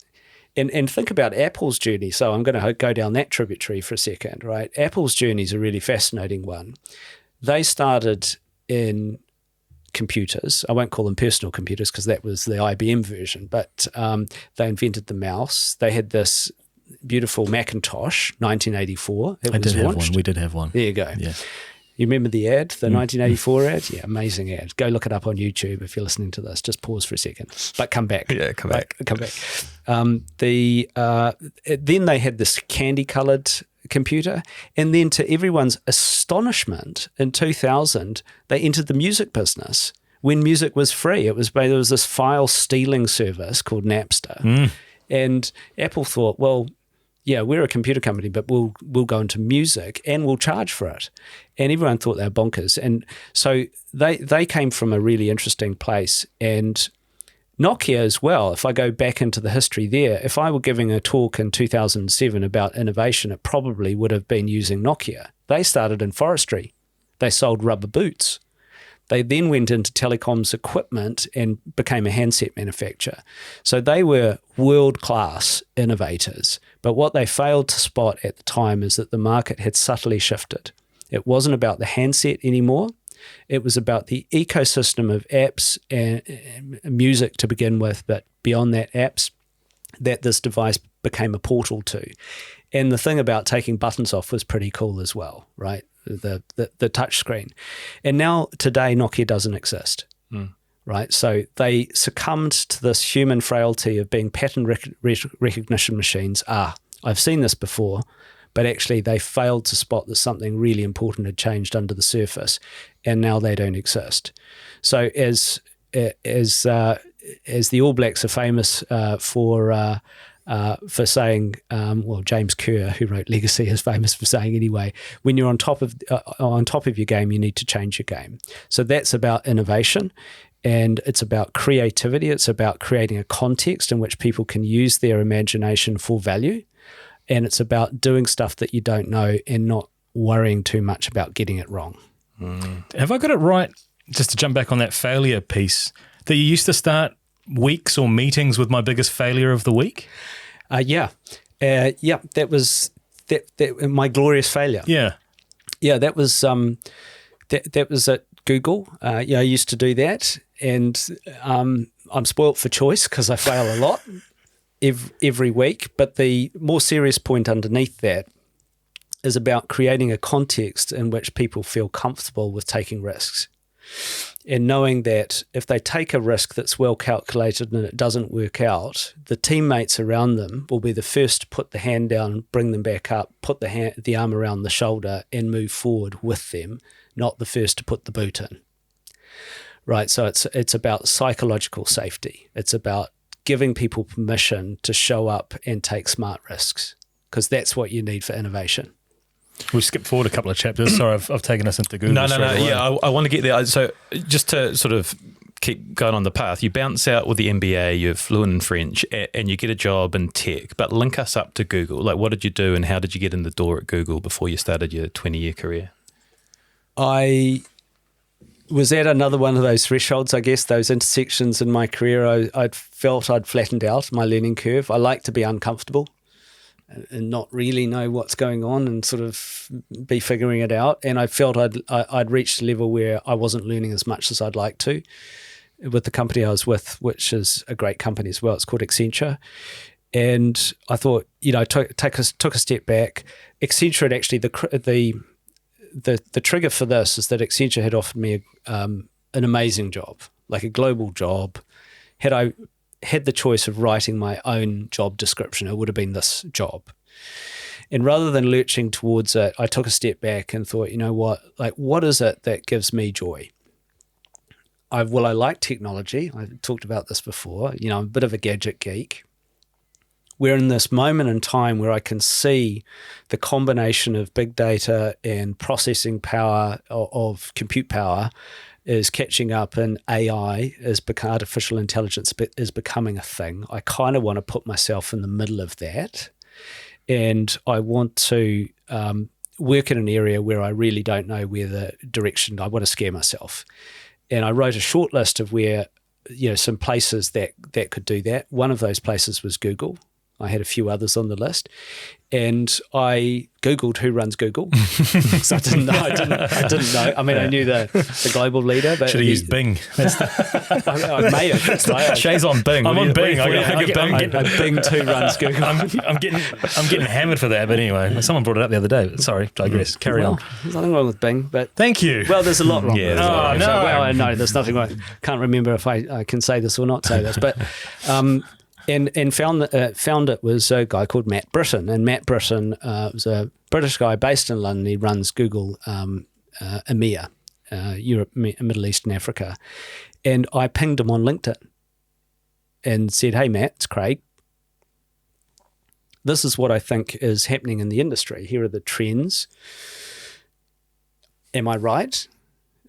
And think about Apple's journey. So I'm going to go down that tributary for a second, right? Apple's journey is a really fascinating one. They started in computers. I won't call them personal computers because that was the IBM version, but they invented the mouse. They had this beautiful Macintosh, 1984. I did have one. We did have one. There you go. Yeah. You remember the ad, the 1984 ad? Yeah, amazing ad. Go look it up on YouTube if you're listening to this. Just pause for a second, but come back. Yeah, come back. Then they had this candy-coloured computer, and then to everyone's astonishment, in 2000, they entered the music business when music was free. There was this file stealing service called Napster, and Apple thought, well, yeah, we're a computer company, but we'll go into music and we'll charge for it. And everyone thought they were bonkers. And so they came from a really interesting place. And Nokia as well, if I go back into the history there, if I were giving a talk in 2007 about innovation, it probably would have been using Nokia. They started in forestry. They sold rubber boots. They then went into telecoms equipment and became a handset manufacturer. So they were world-class innovators. But what they failed to spot at the time is that the market had subtly shifted. It wasn't about the handset anymore. It was about the ecosystem of apps and music to begin with, but beyond that, apps that this device became a portal to. And the thing about taking buttons off was pretty cool as well, right? The touch screen. And now today Nokia doesn't exist, right? So they succumbed to this human frailty of being pattern recognition machines. I've seen this before, but actually they failed to spot that something really important had changed under the surface, and now they don't exist. So as the All Blacks are famous for saying, James Kerr, who wrote Legacy, is famous for saying anyway, when you're on top of your game, you need to change your game. So that's about innovation, and it's about creativity. It's about creating a context in which people can use their imagination for value, and it's about doing stuff that you don't know and not worrying too much about getting it wrong. Have I got it right, just to jump back on that failure piece, that you used to start weeks or meetings with my biggest failure of the week? That was my glorious failure. That was that was at Google. I used to do that, and I'm spoilt for choice because I fail a lot. every week. But the more serious point underneath that is about creating a context in which people feel comfortable with taking risks, and knowing that if they take a risk that's well calculated and it doesn't work out, the teammates around them will be the first to put the hand down, bring them back up, put the arm around the shoulder and move forward with them, not the first to put the boot in. Right, so it's about psychological safety. It's about giving people permission to show up and take smart risks, because that's what you need for innovation. We skipped forward a couple of chapters. Sorry, I've taken us into Google. No. Yeah, I want to get there. So just to sort of keep going on the path, you bounce out with the MBA, you're fluent in French, and you get a job in tech. But link us up to Google. Like, what did you do, and how did you get in the door at Google before you started your 20-year career? I was at another one of those thresholds, I guess, those intersections in my career. I'd felt I'd flattened out my learning curve. I like to be uncomfortable and not really know what's going on and sort of be figuring it out. And I felt I'd reached a level where I wasn't learning as much as I'd like to with the company I was with, which is a great company as well. It's called Accenture. And I thought, took a step back. Accenture had actually, the trigger for this is that Accenture had offered me an amazing job, like a global job. Had I had the choice of writing my own job description, it would have been this job. And rather than lurching towards it, I took a step back and thought, you know what, like, what is it that gives me joy? I like technology. I've talked about this before. I'm a bit of a gadget geek. We're in this moment in time where I can see the combination of big data and processing power of compute power is catching up, and AI artificial intelligence is becoming a thing. I kind of want to put myself in the middle of that, and I want to work in an area where I really don't know where the direction. I want to scare myself, and I wrote a short list of where some places that could do that. One of those places was Google. I had a few others on the list, and I Googled who runs Google. So I didn't know. I mean, I knew the global leader, but should have used Bing. I may have. Right? Shay's on Bing. I'm on Bing. I'm getting Bing 2 runs Google. I'm getting hammered for that, but anyway, someone brought it up the other day. Sorry, digress. Carry on. There's nothing wrong with Bing, but thank you. Well, there's a lot wrong. Yeah. With it. Well, no, there's nothing wrong. Can't remember if I can say this or not say this, but. And found it was a guy called Matt Britton, and Matt Britton was a British guy based in London. He runs Google EMEA, Europe, Middle East, and Africa. And I pinged him on LinkedIn and said, "Hey Matt, it's Craig. This is what I think is happening in the industry. Here are the trends. Am I right?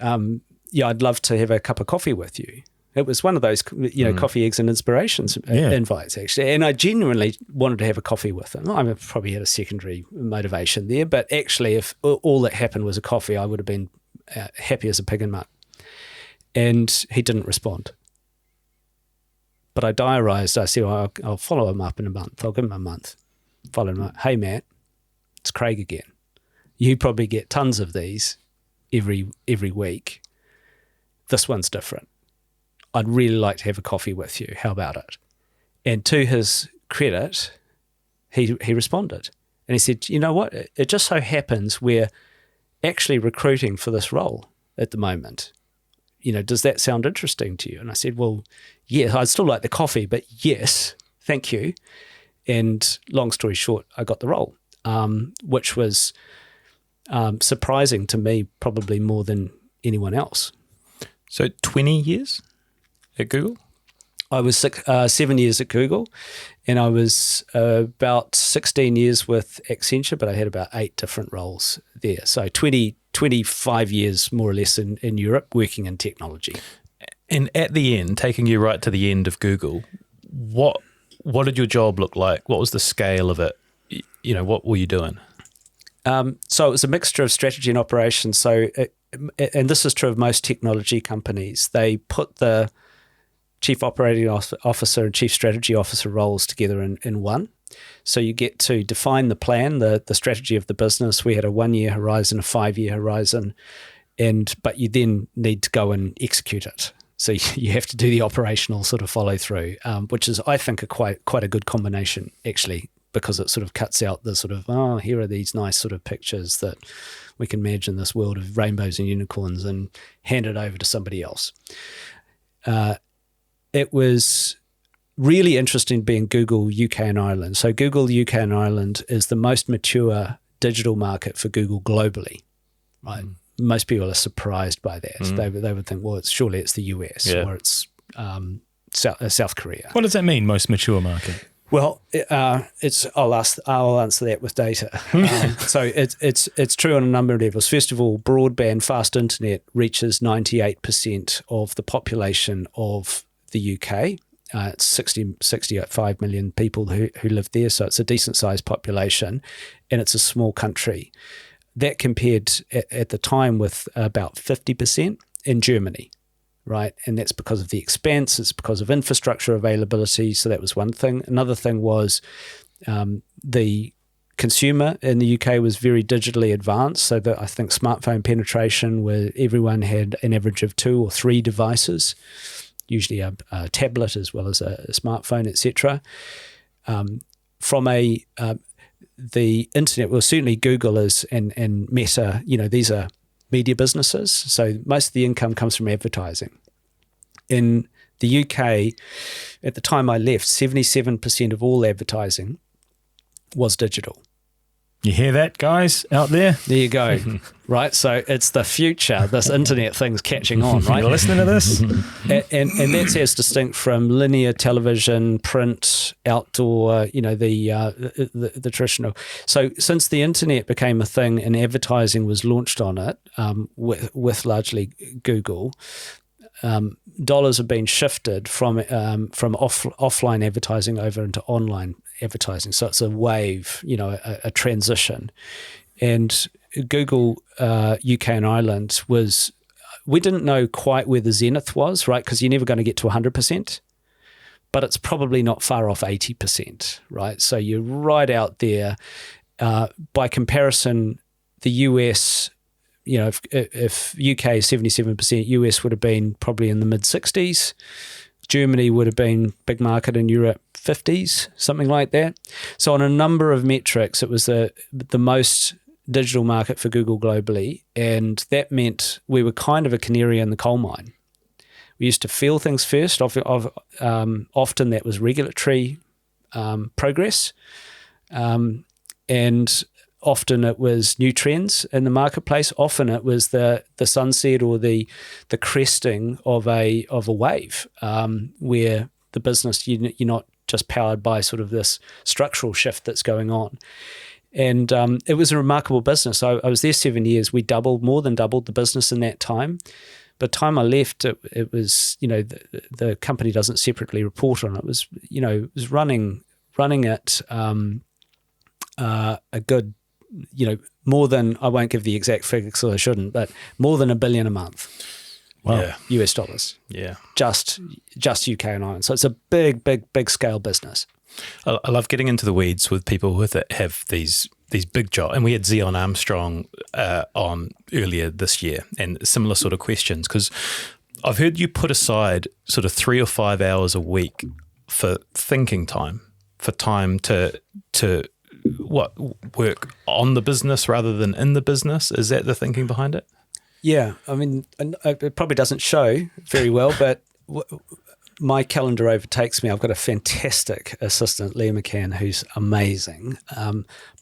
Yeah, I'd love to have a cup of coffee with you." It was one of those, coffee, eggs, and inspirations invites, actually. And I genuinely wanted to have a coffee with him. I probably had a secondary motivation there, but actually, if all that happened was a coffee, I would have been happy as a pig in mud. And he didn't respond. But I diarised. I said, I'll follow him up in a month. I'll give him a month. Follow him up. Hey, Matt, it's Craig again. You probably get tons of these every week. This one's different. I'd really like to have a coffee with you. How about it? And to his credit, he responded. And he said, you know what? It just so happens we're actually recruiting for this role at the moment. Does that sound interesting to you? And I said, well, yeah, I'd still like the coffee, but yes, thank you. And long story short, I got the role, which was surprising to me probably more than anyone else. So 20 years? At Google? I was 7 years at Google, and I was about 16 years with Accenture, but I had about 8 different roles there. So 25 years more or less in Europe working in technology. And at the end, taking you right to the end of Google, what did your job look like? What was the scale of it? What were you doing? So it was a mixture of strategy and operations. So, and this is true of most technology companies, they put the Chief Operating Officer and Chief Strategy Officer roles together in one. So you get to define the plan, the strategy of the business. We had a 1-year horizon, a 5-year horizon, but you then need to go and execute it. So you have to do the operational sort of follow through, which is, I think, quite a good combination actually, because it sort of cuts out the sort of, here are these nice sort of pictures that we can manage in this world of rainbows and unicorns, and hand it over to somebody else. It was really interesting being Google UK and Ireland. So Google UK and Ireland is the most mature digital market for Google globally, right? Most people are surprised by that. They would think, well, surely it's the US or it's South Korea. What does that mean, most mature market? Well, I'll answer that with data. So it's true on a number of levels. First of all, broadband fast internet reaches 98% of the population of the UK. It's 65 million people who live there, so it's a decent sized population, and it's a small country. That compared at the time with about 50% in Germany. Right, and that's because of the expanse, it's because of infrastructure availability, so that was one thing. Another thing was the consumer in the UK was very digitally advanced, so that I think smartphone penetration, where everyone had an average of 2 or 3 devices, usually a tablet as well as a smartphone, etc. From the internet, well, certainly Google is and Meta, these are media businesses, so most of the income comes from advertising. In the UK, at the time I left, 77% of all advertising was digital. You hear that, guys, out there? There you go. Right, so it's the future. This internet thing's catching on, right? You're listening to this? and that's as distinct from linear television, print, outdoor, the traditional. So since the internet became a thing and advertising was launched on it, with largely Google, dollars have been shifted from offline advertising over into online advertising. So it's a wave, a transition. And Google UK and Ireland we didn't know quite where the zenith was, right? Because you're never going to get to 100%, but it's probably not far off 80%, right? So you're right out there. By comparison, the US, if UK is 77%, US would have been probably in the mid-60s. Germany would have been big market in Europe, 50s, something like that. So on a number of metrics, it was the most digital market for Google globally, and that meant we were kind of a canary in the coal mine. We used to feel things first. Often that was regulatory progress, and often it was new trends in the marketplace. Often it was the sunset or the cresting of a wave, where the business, you're not just powered by sort of this structural shift that's going on. And it was a remarkable business. I was there 7 years. We more than doubled the business in that time. By the time I left, it was, the company doesn't separately report on it. It was, it was running at a good, more than, I won't give the exact figure because I shouldn't, but more than $1 billion a month. Wow. Yeah. US dollars. Yeah. Just UK and Ireland. So it's a big, big, big scale business. I love getting into the weeds with people that have these big jobs. And we had Zion Armstrong on earlier this year, and similar sort of questions, because I've heard you put aside sort of 3 or 5 hours a week for thinking time, for time to work on the business rather than in the business. Is that the thinking behind it? Yeah, I mean, it probably doesn't show very well, but my calendar overtakes me. I've got a fantastic assistant, Leah McCann, who's amazing.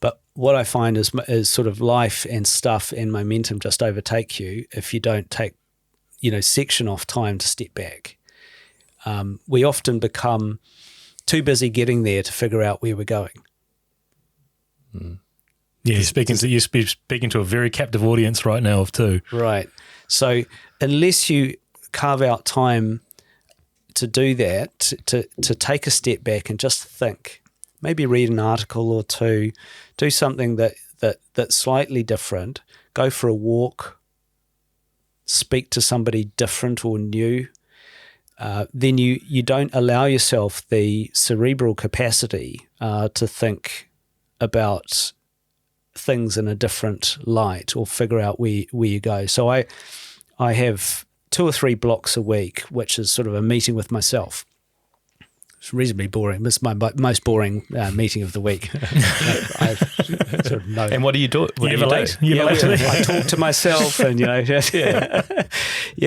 But what I find is sort of life and stuff and momentum just overtake you if you don't take, section off time to step back. We often become too busy getting there to figure out where we're going. Mm. Yeah, you're speaking to a very captive audience right now of two. Right. So unless you carve out time to do that, to take a step back and just think, maybe read an article or two, do something that's slightly different, go for a walk, speak to somebody different or new, then you don't allow yourself the cerebral capacity to think about things in a different light or figure out where you go. So I have 2 or 3 blocks a week, which is sort of a meeting with myself. It's reasonably boring. It's my most boring meeting of the week. I sort of know. And what do you do? What do you late? do? I talk to myself, and yeah.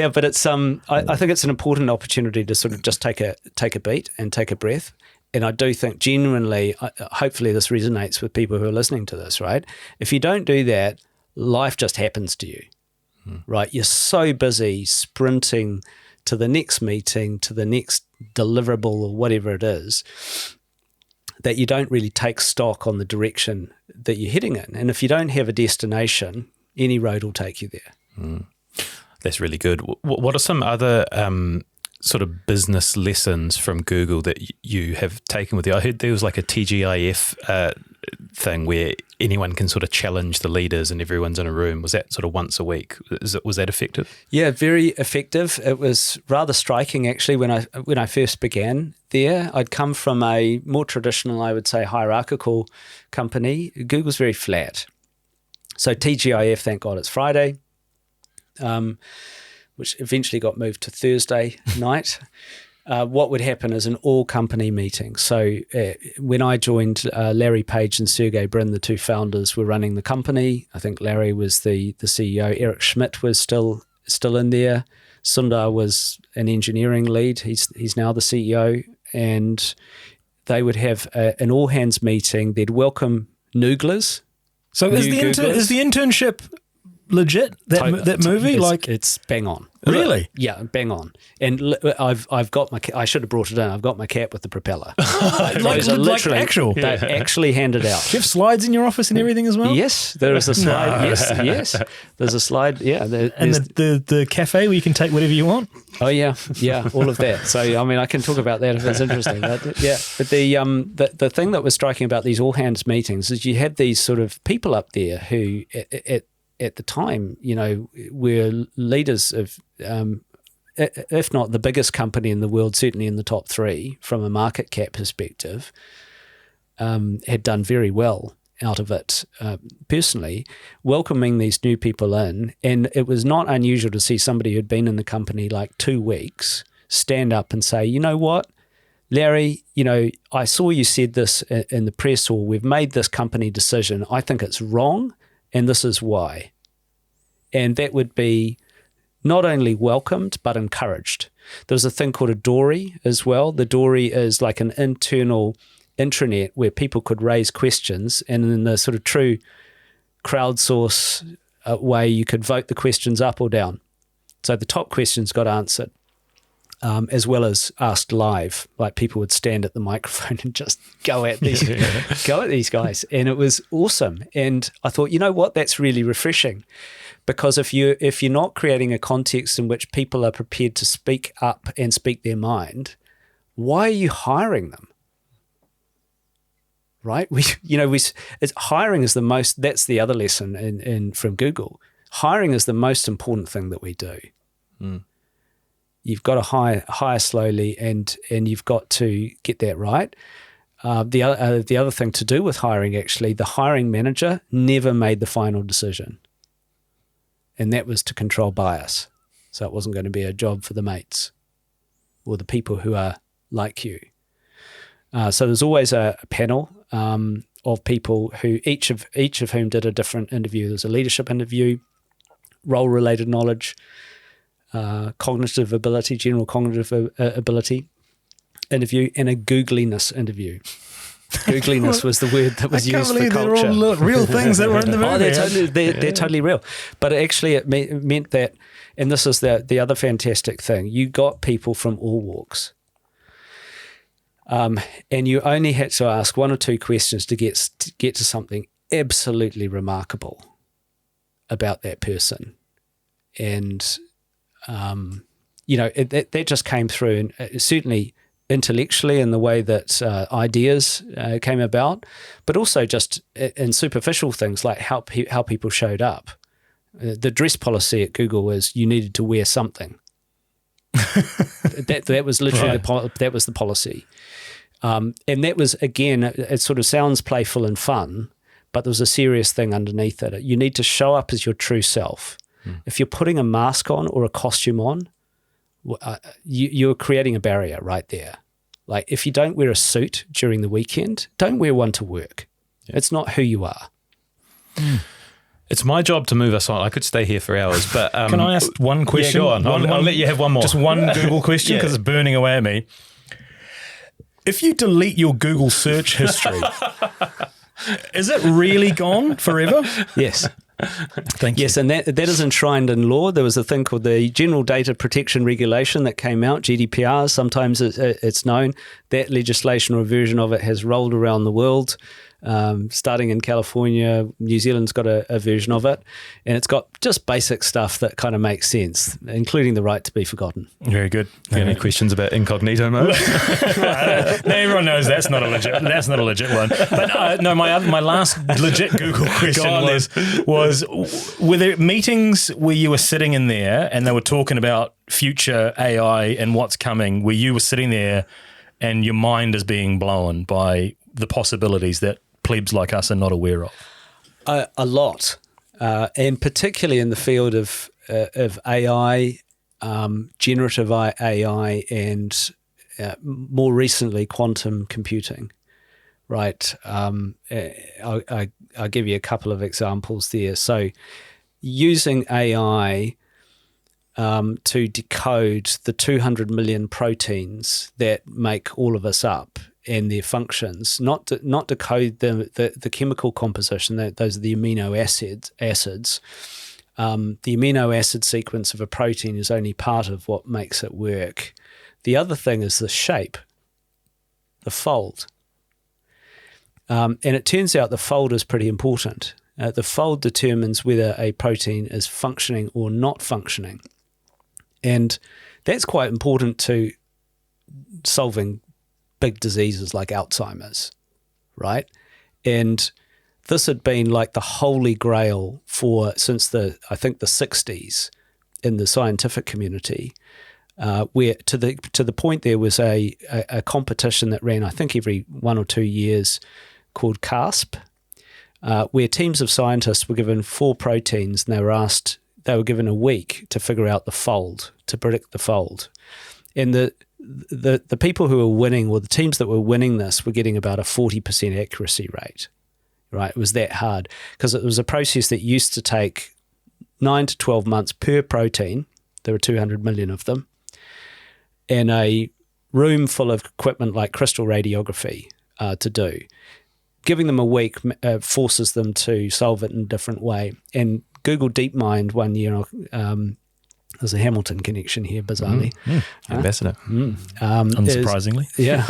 But it's I think it's an important opportunity to sort of just take a beat and take a breath. And I do think genuinely, hopefully, this resonates with people who are listening to this. Right? If you don't do that, life just happens to you. Right? You're so busy sprinting to the next meeting, to the next deliverable or whatever it is, that you don't really take stock on the direction that you're heading in. And if you don't have a destination, any road will take you there. That's really good. What are some other sort of business lessons from Google that you have taken with you? I heard there was like a TGIF thing where anyone can sort of challenge the leaders and everyone's in a room. Was that sort of once a week? Was that effective? Yeah, very effective. It was rather striking actually when I first began there. I'd come from a more traditional, I would say, hierarchical company. Google's very flat. So TGIF, thank God it's Friday, which eventually got moved to Thursday night. What would happen is an all-company meeting. So when I joined, Larry Page and Sergey Brin, the 2 founders, were running the company. I think Larry was the CEO. Eric Schmidt was still in there. Sundar was an engineering lead. He's now the CEO. And they would have an all-hands meeting. They'd welcome nooglers. So is the internship legit? That movie, it's bang on. Really? Yeah, bang on. And I've got my. I should have brought it in. I've got my cap with the propeller. like actual. They actually handed out. Do you have slides in your office and everything as well? Yes, there is a slide. Yes. There's a slide. Yeah, and the cafe where you can take whatever you want. Oh yeah, all of that. So I mean, I can talk about that if it's interesting. But the thing that was striking about these all hands meetings is you had these sort of people up there who at the time, were leaders of, if not the biggest company in the world, certainly in the top 3 from a market cap perspective, had done very well out of it personally, welcoming these new people in. And it was not unusual to see somebody who'd been in the company like 2 weeks stand up and say, you know what, Larry, I saw you said this in the press, or we've made this company decision. I think it's wrong. And this is why. And that would be not only welcomed, but encouraged. There's a thing called a dory as well. The dory is like an internal intranet where people could raise questions, and in the sort of true crowdsource way, you could vote the questions up or down. So the top questions got answered, as well as asked live. Like people would stand at the microphone and just go at these guys, and it was awesome. And I thought, you know what, that's really refreshing, because if you're not creating a context in which people are prepared to speak up and speak their mind, why are you hiring them? Right? Hiring is the most. That's the other lesson from Google. Hiring is the most important thing that we do. You've got to hire slowly, and you've got to get that right. The other thing to do with hiring, actually, the hiring manager never made the final decision, and that was to control bias. So it wasn't going to be a job for the mates or the people who are like you. So there's always a panel of people who each of whom did a different interview. There's a leadership interview, role-related knowledge, cognitive ability, general cognitive ability interview, and a googliness interview. Googliness was the word that was used for culture. They're all real things that were in the movie. They're totally real. But actually it meant that, and this is the other fantastic thing, you got people from all walks. And you only had to ask 1 or 2 questions to get to something absolutely remarkable about that person. And that just came through, and certainly intellectually in the way that ideas came about, but also just in superficial things like how people showed up. The dress policy at Google was you needed to wear something. that was literally that was the policy, and that was, again, it sort of sounds playful and fun, but there was a serious thing underneath it. You need to show up as your true self. If you're putting a mask on or a costume on, you're creating a barrier right there. Like, if you don't wear a suit during the weekend, don't wear one to work. Yeah. It's not who you are. It's my job to move us on. I could stay here for hours, but can I ask one question? Yeah, go on. I'll let you have one more. Just one Google question, because it's burning away at me. If you delete your Google search history, is it really gone forever? Yes. Thank you. Yes, and that is enshrined in law. There was a thing called the General Data Protection Regulation that came out, GDPR, sometimes it's known. That legislation or a version of it has rolled around the world, starting in California. New Zealand's got a version of it, and it's got just basic stuff that kind of makes sense, including the right to be forgotten. Very good. Any questions about incognito mode? No, everyone knows that's not a legit one. But no, my last legit Google question was were there meetings where you were sitting in there and they were talking about future AI and what's coming, where you were sitting there and your mind is being blown by the possibilities that plebs like us are not aware of? A lot, and particularly in the field of AI, generative AI, and more recently quantum computing. Right. I'll give you a couple of examples there. So, using AI to decode the 200 million proteins that make all of us up and their functions, not decode the chemical composition. Those are the amino acids. The amino acid sequence of a protein is only part of what makes it work. The other thing is the shape, the fold. And it turns out the fold is pretty important. The fold determines whether a protein is functioning or not functioning. And that's quite important to solving big diseases like Alzheimer's, right? And this had been like the holy grail since the 60s in the scientific community, where to the point there was a competition that ran, I think, every 1 or 2 years, called CASP, where teams of scientists were given 4 proteins and they were given a week to figure out the fold, to predict the fold. And the people who were winning, or the teams that were winning this, were getting about a 40% accuracy rate, right? It was that hard because it was a process that used to take 9 to 12 months per protein. There were 200 million of them, and a room full of equipment like crystal radiography to do. Giving them a week forces them to solve it in a different way. And Google DeepMind one year, there's a Hamilton connection here, bizarrely. Ambassador. Unsurprisingly. Yeah,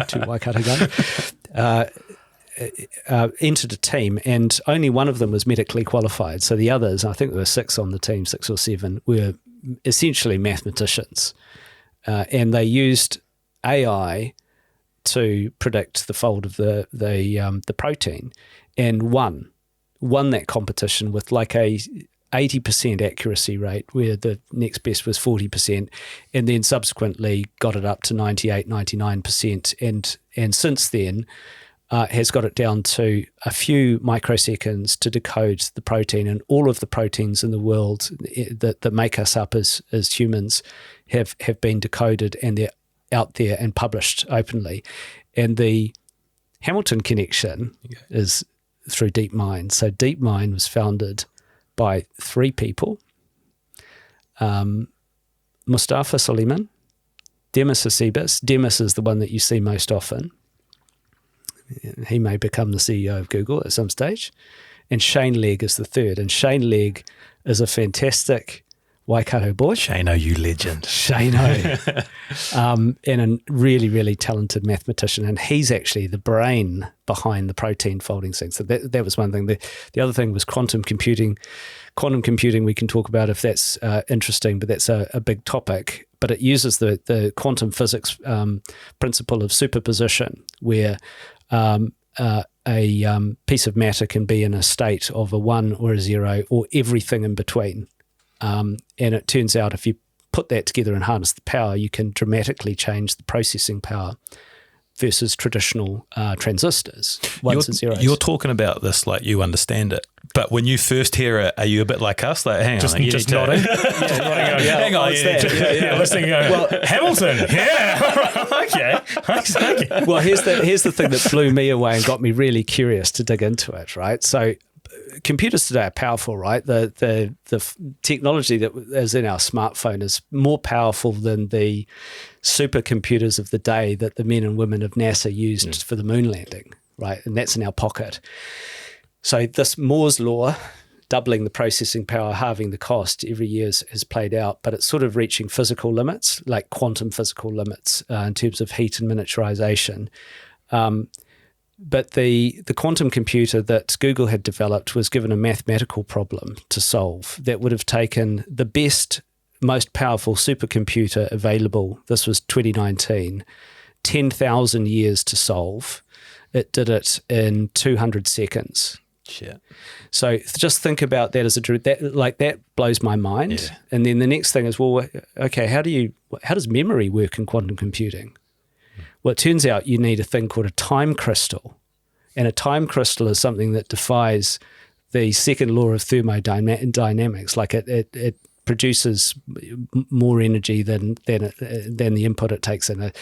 two Waikato guys. Entered a team, and only one of them was medically qualified. So the others, I think there were 6 on the team, 6 or 7, were essentially mathematicians. And they used AI to predict the fold of the protein, and won that competition with like a 80% accuracy rate, where the next best was 40%, and then subsequently got it up to 98, 99%, and since then has got it down to a few microseconds to decode the protein, and all of the proteins in the world that make us up as humans have been decoded, and they're out there and published openly. And the Hamilton connection is through DeepMind. So DeepMind was founded by 3 people: Mustafa Suleyman, Demis Hassabis. Demis is the one that you see most often. He may become the CEO of Google at some stage. And Shane Legg is the third. And Shane Legg is a fantastic Waikato boy. Shano, you legend. Shano. And a really, really talented mathematician. And he's actually the brain behind the protein folding thing. So that was one thing. The other thing was quantum computing. Quantum computing we can talk about if that's interesting, but that's a big topic. But it uses the quantum physics principle of superposition, where a piece of matter can be in a state of a 1 or a 0 or everything in between. And it turns out if you put that together and harness the power, you can dramatically change the processing power. versus traditional transistors, ones and zeros. You're talking about this like you understand it, but when you first hear it, are you a bit like us? Like, hang on, just nodding. Hang on, listening. Well, Hamilton, okay. Well, here's the thing that blew me away and got me really curious to dig into it. Right, so computers today are powerful, right? The technology that is in our smartphone is more powerful than the supercomputers of the day that the men and women of NASA used for the moon landing, right? And that's in our pocket. So this Moore's law, doubling the processing power, halving the cost every year has played out, but it's sort of reaching physical limits, like quantum physical limits in terms of heat and miniaturization. But the quantum computer that Google had developed was given a mathematical problem to solve that would have taken the best, most powerful supercomputer available. This was 2019, 10,000 years to solve. It did it in 200 seconds. Shit. So just think about that that blows my mind. Yeah. And then the next thing is, well, okay, how does memory work in quantum computing? Well, it turns out you need a thing called a time crystal. And a time crystal is something that defies the second law of thermodynamics. Like it produces more energy than the input it takes in.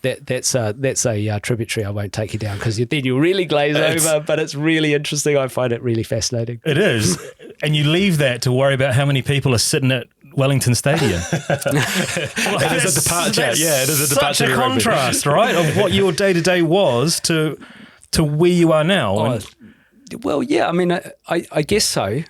That's a tributary I won't take you down because then you'll really glaze over, but it's really interesting. I find it really fascinating. It is. And you leave that to worry about how many people are sitting at Wellington Stadium. It is a departure. It is a departure. Such a contrast, right, of what your day-to-day was to where you are now. Well, yeah, I mean, I guess so.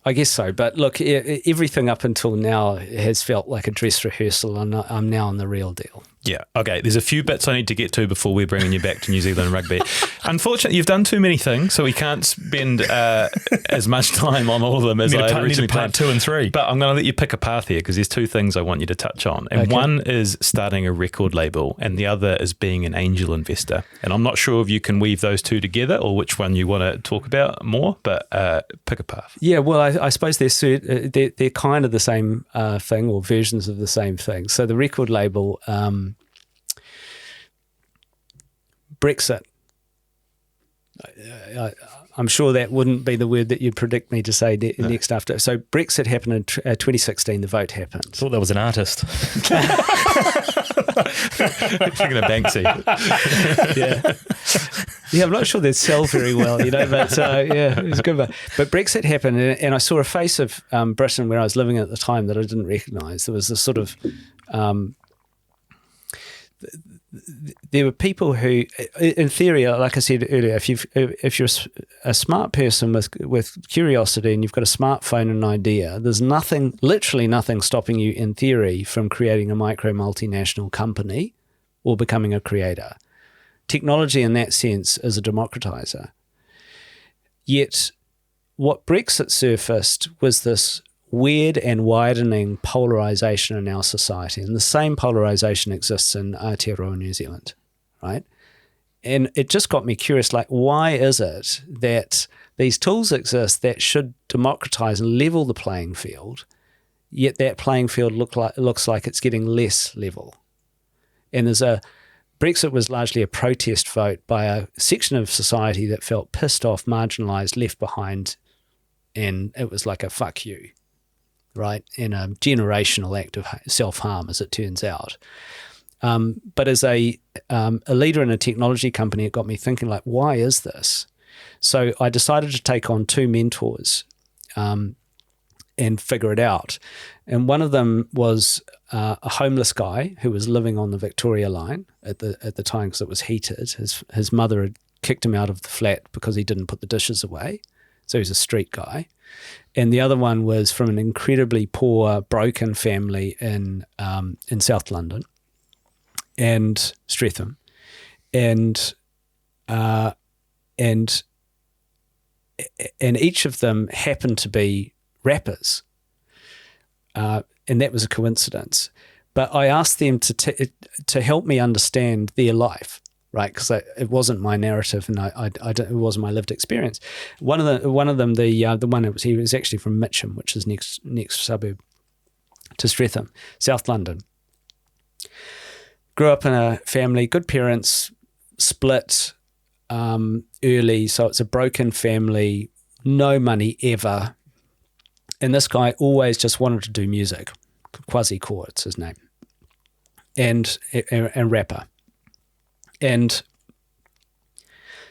But look, everything up until now has felt like a dress rehearsal, and I'm now on the real deal. Yeah. Okay. There's a few bits I need to get to before we're bringing you back to New Zealand rugby. Unfortunately, you've done too many things, so we can't spend as much time on all of them as I originally planned. Part 2 and 3. But I'm going to let you pick a path here because there's two things I want you to touch on. And one is starting a record label and the other is being an angel investor. And I'm not sure if you can weave those two together or which one you want to talk about more, but pick a path. Yeah, well, I suppose they're kind of the same thing or versions of the same thing. So the record label... Brexit. I'm sure that wouldn't be the word that you'd predict me to say next after. So Brexit happened in 2016. The vote happened. I thought that was an artist. Thinking of Banksy. Yeah, I'm not sure they'd sell very well, but yeah, it was good. But Brexit happened, and I saw a face of Britain where I was living at the time that I didn't recognise. There was this sort of... there were people who, in theory, like I said earlier, if you're a smart person with curiosity and you've got a smartphone and an idea, there's literally nothing stopping you in theory from creating a micro multinational company or becoming a creator. Technology in that sense is a democratizer. Yet what Brexit surfaced was this weird and widening polarisation in our society. And the same polarisation exists in Aotearoa, New Zealand, right? And it just got me curious, like, why is it that these tools exist that should democratise and level the playing field, yet that playing field looks like it's getting less level? And Brexit was largely a protest vote by a section of society that felt pissed off, marginalised, left behind, and it was like a fuck you. Right, in a generational act of self-harm, as it turns out. But as a leader in a technology company, it got me thinking, like, why is this? So I decided to take on two mentors and figure it out. And one of them was a homeless guy who was living on the Victoria line at the time because it was heated. His mother had kicked him out of the flat because he didn't put the dishes away. So he's a street guy. And the other one was from an incredibly poor, broken family in South London and Streatham. And each of them happened to be rappers. And that was a coincidence. But I asked them to help me understand their life. Right, because it wasn't my narrative, and it wasn't my lived experience. One of them, the one that was he was actually from Mitcham, which is next suburb to Streatham, South London. Grew up in a family, good parents, split early, so it's a broken family, no money ever. And this guy always just wanted to do music. Kwasi Core, it's his name. And rapper. And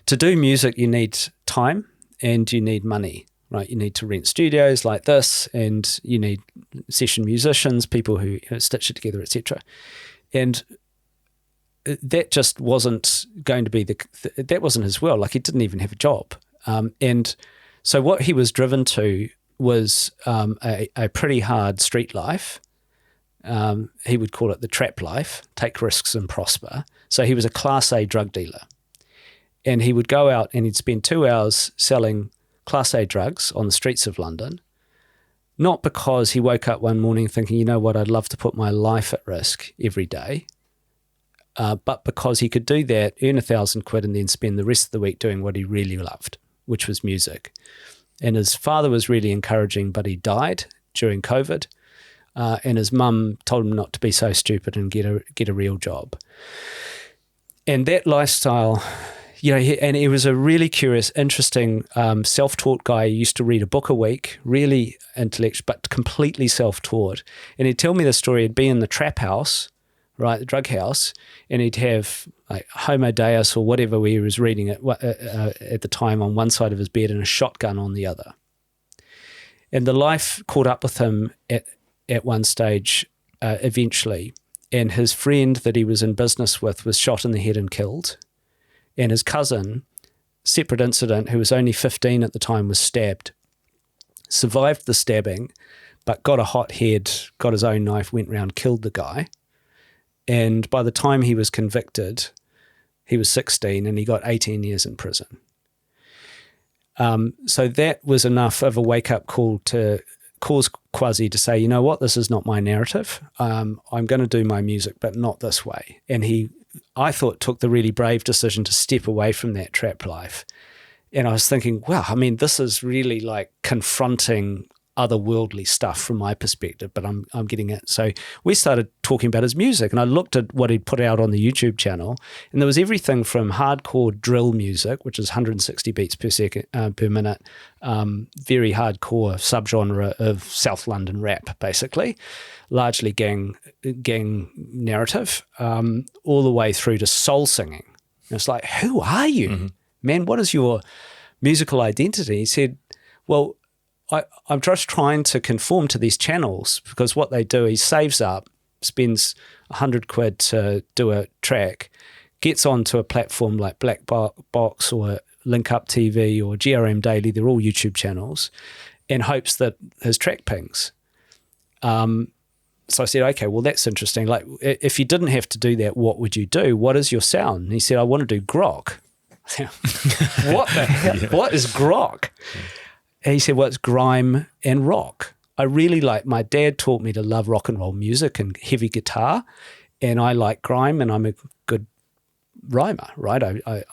to do music, you need time and you need money, right? You need to rent studios like this, and you need session musicians, people who stitch it together, etc. And that just wasn't going to be that wasn't his world. Like, he didn't even have a job. And so what he was driven to was a pretty hard street life. He would call it the trap life, take risks and prosper. So he was a Class A drug dealer. And he would go out and he'd spend 2 hours selling Class A drugs on the streets of London, not because he woke up one morning thinking, you know what, I'd love to put my life at risk every day, but because he could do that, earn £1,000 and then spend the rest of the week doing what he really loved, which was music. And his father was really encouraging, but he died during COVID. And his mum told him not to be so stupid and get a real job. And that lifestyle, and he was a really curious, interesting, self-taught guy. He used to read a book a week, really intellectual, but completely self-taught. And he'd tell me the story. He'd be in the trap house, right, the drug house, and he'd have like Homo Deus or whatever he was reading at the time on one side of his bed and a shotgun on the other. And the life caught up with him at one stage eventually, and his friend that he was in business with was shot in the head and killed, and his cousin, separate incident, who was only 15 at the time, was stabbed, survived the stabbing, but got a hot head, got his own knife, went round, killed the guy, and by the time he was convicted, he was 16 and he got 18 years in prison. So that was enough of a wake-up call to cause Kwasi to say, you know what, this is not my narrative. I'm going to do my music, but not this way. And he, I thought, took the really brave decision to step away from that trap life. And I was thinking, wow, I mean, this is really like confronting otherworldly stuff from my perspective, but I'm getting it. So we started talking about his music, and I looked at what he'd put out on the YouTube channel, and there was everything from hardcore drill music, which is 160 beats per minute, very hardcore subgenre of South London rap, basically, largely gang narrative, all the way through to soul singing. And it's like, who are you, man? What is your musical identity? He said, well, I'm just trying to conform to these channels, because what they do, he saves up, spends £100 to do a track, gets onto a platform like Black Box or Link Up TV or GRM Daily, they're all YouTube channels, and hopes that his track pings. So I said, okay, well, that's interesting. Like, if you didn't have to do that, what would you do? What is your sound? And he said, I want to do grok. What the hell? Yeah. What is grok? And he said, well, it's grime and rock. I really like, my dad taught me to love rock and roll music and heavy guitar, and I like grime, and I'm a good rhymer, right?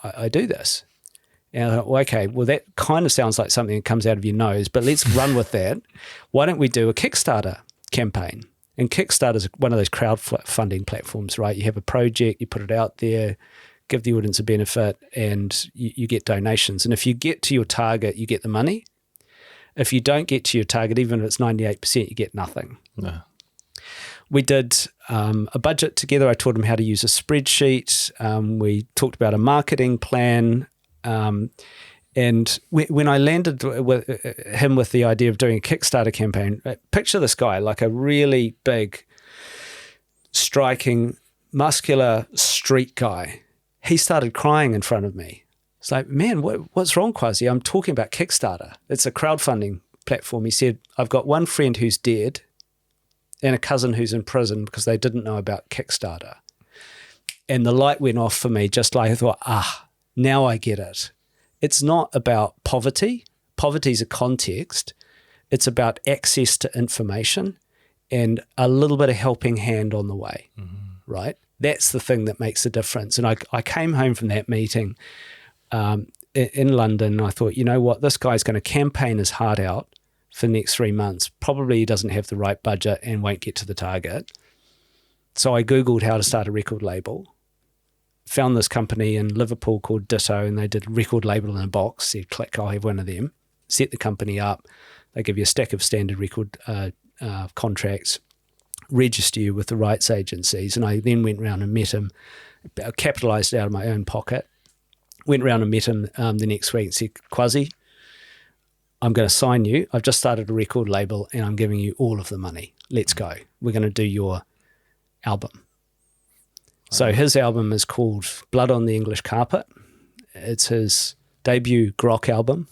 I do this. And I thought, well, okay, well, that kind of sounds like something that comes out of your nose, but let's run with that. Why don't we do a Kickstarter campaign? And Kickstarter is one of those crowdfunding platforms, right? You have a project, you put it out there, give the audience a benefit, and you get donations. And if you get to your target, you get the money. If you don't get to your target, even if it's 98%, you get nothing. No. We did a budget together. I taught him how to use a spreadsheet. We talked about a marketing plan. And when I landed with him with the idea of doing a Kickstarter campaign, picture this guy, like a really big, striking, muscular street guy. He started crying in front of me. It's like, man, what's wrong, Kwasi? I'm talking about Kickstarter. It's a crowdfunding platform. He said, I've got one friend who's dead and a cousin who's in prison because they didn't know about Kickstarter. And the light went off for me, just like I thought, now I get it. It's not about poverty. Poverty is a context. It's about access to information and a little bit of helping hand on the way, right? That's the thing that makes a difference. And I came home from that meeting in London, I thought, you know what, this guy's going to campaign his heart out for the next 3 months. Probably he doesn't have the right budget and won't get to the target. So I Googled how to start a record label. found this company in Liverpool called Ditto, and they did record label in a box. Said, click, I'll have one of them. Set the company up. They give you a stack of standard record contracts, register you with the rights agencies. And I then went around and met him, capitalised out of my own pocket. Went around and met him the next week and said, Kwasi, I'm going to sign you. I've just started a record label and I'm giving you all of the money. Let's go. We're going to do your album. So his album is called Blood on the English Carpet. It's his debut grok album.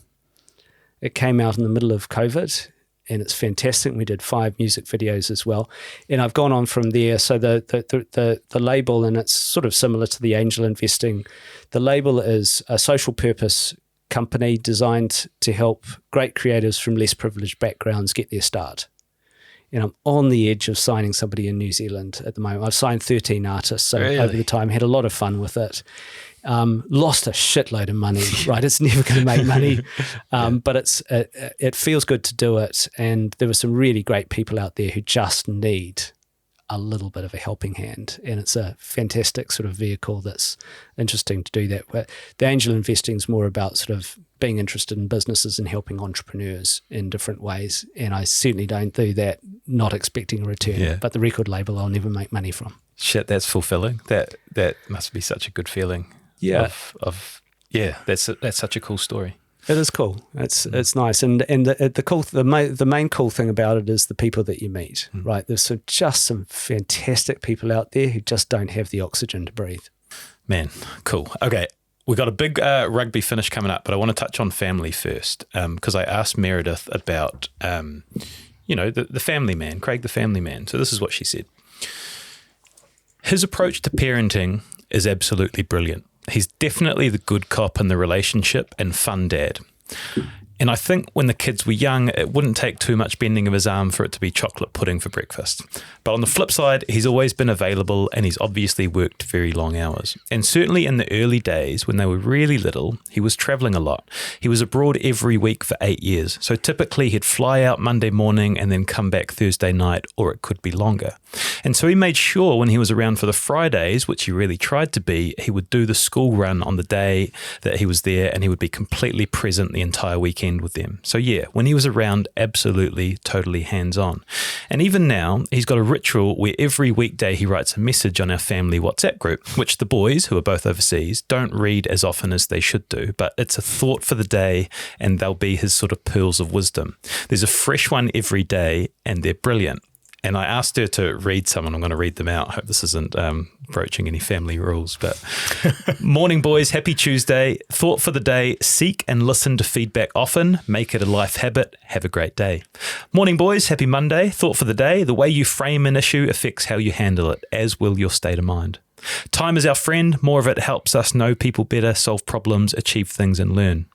It came out in the middle of COVID and it's fantastic. We did 5 music videos as well. And I've gone on from there. So the label, and it's sort of similar to the angel investing, the label is a social purpose company designed to help great creatives from less privileged backgrounds get their start. And I'm on the edge of signing somebody in New Zealand at the moment. I've signed 13 artists so over the time, had a lot of fun with it. Lost a shitload of money, right? It's never going to make money, but it feels good to do it. And there were some really great people out there who just need a little bit of a helping hand. And it's a fantastic sort of vehicle that's interesting to do that. But the angel investing is more about sort of being interested in businesses and helping entrepreneurs in different ways. And I certainly don't do that not expecting a return. Yeah. But the record label I'll never make money from. Shit, that's fulfilling. That must be such a good feeling. Yeah. That's such a cool story. It is cool. It's nice, and the main cool thing about it is the people that you meet. Right, there's just some fantastic people out there who just don't have the oxygen to breathe. Man, cool. Okay, we've got a big rugby finish coming up, but I want to touch on family first because I asked Meredith about the family man, Craig the family man. So this is what she said. His approach to parenting is absolutely brilliant. He's definitely the good cop in the relationship and fun dad. And I think when the kids were young, it wouldn't take too much bending of his arm for it to be chocolate pudding for breakfast. But on the flip side, he's always been available and he's obviously worked very long hours. And certainly in the early days, when they were really little, he was traveling a lot. He was abroad every week for 8 years. So typically he'd fly out Monday morning and then come back Thursday night, or it could be longer. And so he made sure when he was around for the Fridays, which he really tried to be, he would do the school run on the day that he was there and he would be completely present the entire weekend with them. So yeah, when he was around, absolutely, totally hands-on. And even now, he's got a ritual where every weekday he writes a message on our family WhatsApp group, which the boys, who are both overseas, don't read as often as they should do, but it's a thought for the day and they'll be his sort of pearls of wisdom. There's a fresh one every day and they're brilliant. And I asked her to read some, and I'm going to read them out. I hope this isn't broaching any family rules. But morning, boys. Happy Tuesday. Thought for the day. Seek and listen to feedback often. Make it a life habit. Have a great day. Morning, boys. Happy Monday. Thought for the day. The way you frame an issue affects how you handle it, as will your state of mind. Time is our friend. More of it helps us know people better, solve problems, achieve things, and learn.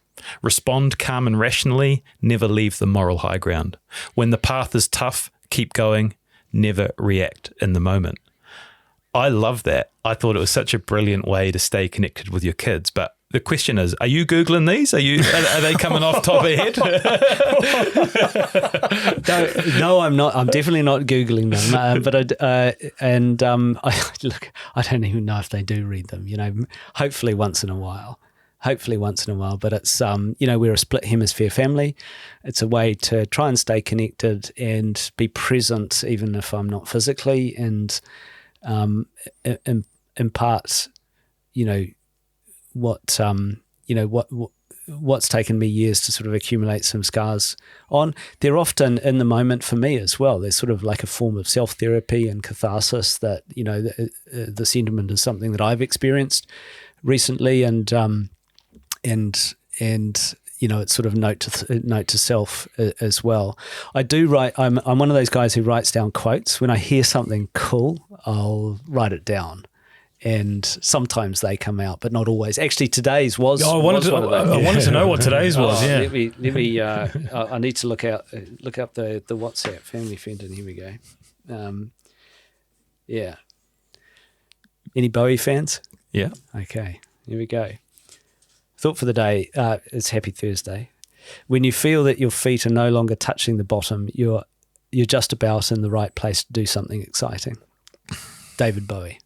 Respond calm and rationally. Never leave the moral high ground. When the path is tough, keep going, never react in the moment. I love that. I thought it was such a brilliant way to stay connected with your kids. But the question is, are you Googling these? Are they coming off top of your head? No, I'm not. I'm definitely not Googling them. I don't even know if they do read them, hopefully once in a while. But it's, we're a split hemisphere family. It's a way to try and stay connected and be present, even if I'm not physically, and impart, what's taken me years to sort of accumulate some scars on. They're often in the moment for me as well. They're sort of like a form of self-therapy and catharsis that, the sentiment is something that I've experienced recently, and it's sort of note to self as well. I do write. I'm one of those guys who writes down quotes. When I hear something cool, I'll write it down, and sometimes they come out, but not always. Actually, today's was. I wanted to know what today's was. Yeah. Let me. I need to look up the WhatsApp family Fenton. Here we go. Yeah. Any Bowie fans? Yeah. Okay. Here we go. Thought for the day is Happy Thursday. When you feel that your feet are no longer touching the bottom, you're just about in the right place to do something exciting. David Bowie.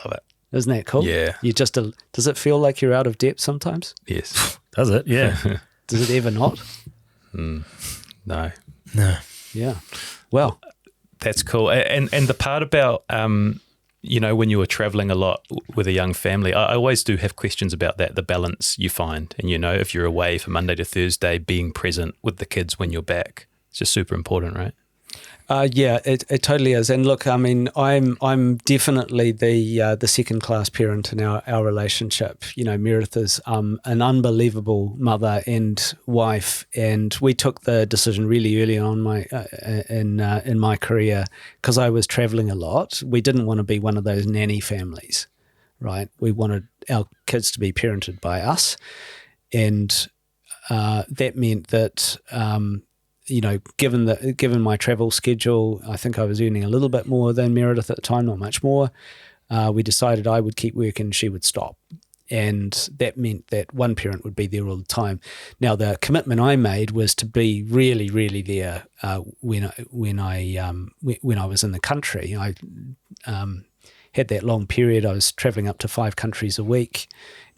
Love it. Isn't that cool? Yeah. Does it feel like you're out of depth sometimes? Yes. Does it? Yeah. Does it ever not? No. No. Yeah. Well, That's cool. And the part about, when you were traveling a lot with a young family, I always do have questions about that, the balance you find. And, if you're away from Monday to Thursday, being present with the kids when you're back, it's just super important, right? yeah, it totally is. And look, I mean, I'm definitely the second class parent in our relationship. Meredith is an unbelievable mother and wife, and we took the decision really early on in my career, because I was traveling a lot. We didn't want to be one of those nanny families, right? We wanted our kids to be parented by us, and that meant that. Given my travel schedule, I think I was earning a little bit more than Meredith at the time, not much more. We decided I would keep working, she would stop. And that meant that one parent would be there all the time. Now, the commitment I made was to be really, really there when I was in the country. I had that long period. I was traveling up to 5 countries a week,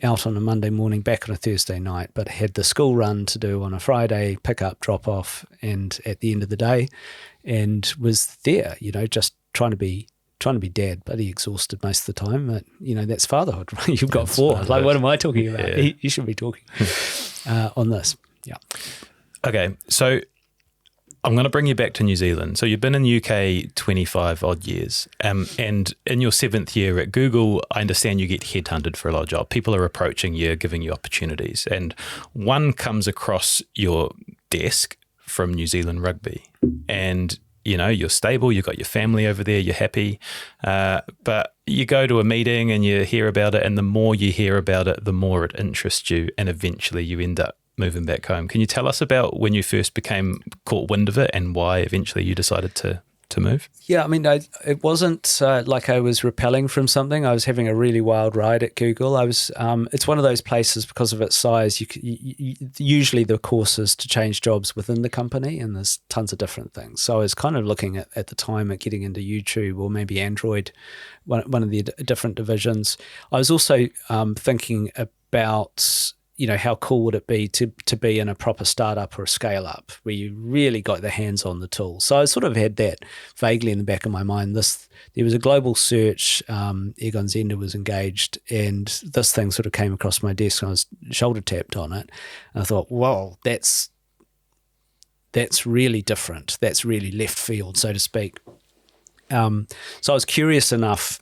out on a Monday morning, back on a Thursday night, but had the school run to do on a Friday, pick up, drop off, and at the end of the day, and was there, just trying to be dad, bloody exhausted most of the time. But that's fatherhood, right? You've got 4. Like, what am I talking about? Yeah. You should be talking on this. Yeah. Okay, so I'm going to bring you back to New Zealand. So you've been in the UK 25 odd years, and in your 7th year at Google, I understand you get headhunted for a lot of jobs. People are approaching you, giving you opportunities, and one comes across your desk from New Zealand Rugby, and you're stable, you've got your family over there, you're happy, but you go to a meeting and you hear about it, and the more you hear about it, the more it interests you, and eventually you end up moving back home. Can you tell us about when you first caught wind of it, and why eventually you decided to move? Yeah, I mean, it wasn't like I was repelling from something. I was having a really wild ride at Google. It's one of those places, because of its size, usually the course is to change jobs within the company, and there's tons of different things. So I was kind of looking at the time at getting into YouTube or maybe Android, one of the different divisions. I was also thinking about how cool would it be to be in a proper startup or a scale up where you really got the hands on the tool. So I sort of had that vaguely in the back of my mind. There was a global search, Egon Zender was engaged, and this thing sort of came across my desk, and I was shoulder tapped on it. And I thought, whoa, that's really different. That's really left field, so to speak. So I was curious enough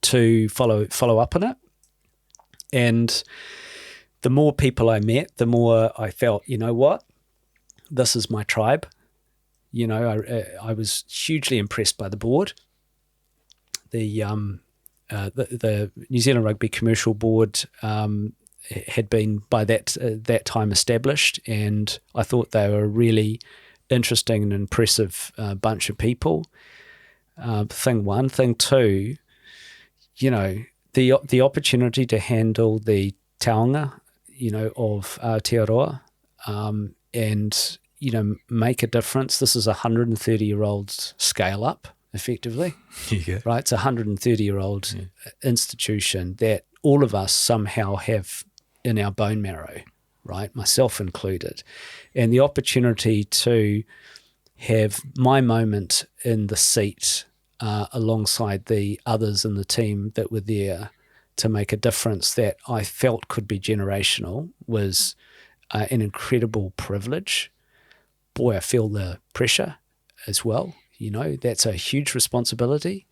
to follow up on it. And the more people I met, the more I felt, this is my tribe. I was hugely impressed by the board. The New Zealand Rugby Commercial board had been by that time established, and I thought they were a really interesting and impressive bunch of people. Thing one. Thing two, the opportunity to handle the taonga, of Aotearoa, and, make a difference. This is a 130-year-old scale up, effectively, right? It's a 130-year-old institution that all of us somehow have in our bone marrow, right? Myself included. And the opportunity to have my moment in the seat alongside the others in the team that were there to make a difference that I felt could be generational was an incredible privilege. Boy, I feel the pressure as well. That's a huge responsibility.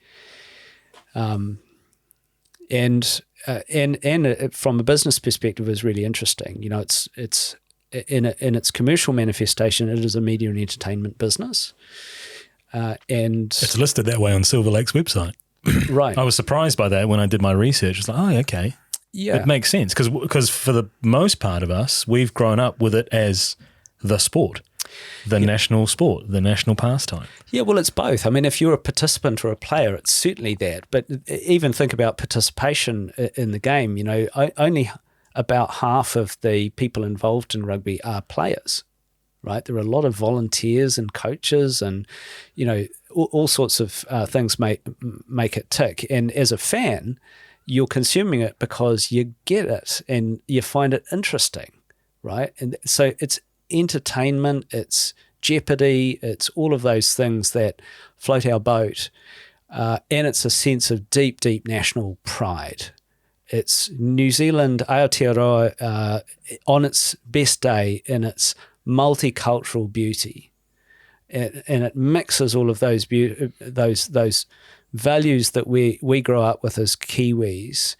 And from a business perspective, is really interesting. It's in its commercial manifestation, it is a media and entertainment business, and it's listed that way on Silver Lake's website. Right. I was surprised by that when I did my research. It's like, oh, okay. Yeah. It makes sense because for the most part of us, we've grown up with it as the sport, the national sport, the national pastime. Yeah, well, it's both. I mean, if you're a participant or a player, it's certainly that. But even think about participation in the game. Only about half of the people involved in rugby are players. Right, there are a lot of volunteers and coaches, and all sorts of things make it tick. And as a fan, you're consuming it because you get it and you find it interesting, right? And so it's entertainment, it's jeopardy, it's all of those things that float our boat, and it's a sense of deep, deep national pride. It's New Zealand, Aotearoa, on its best day in its multicultural beauty, and it mixes all of those values that we grow up with as Kiwis,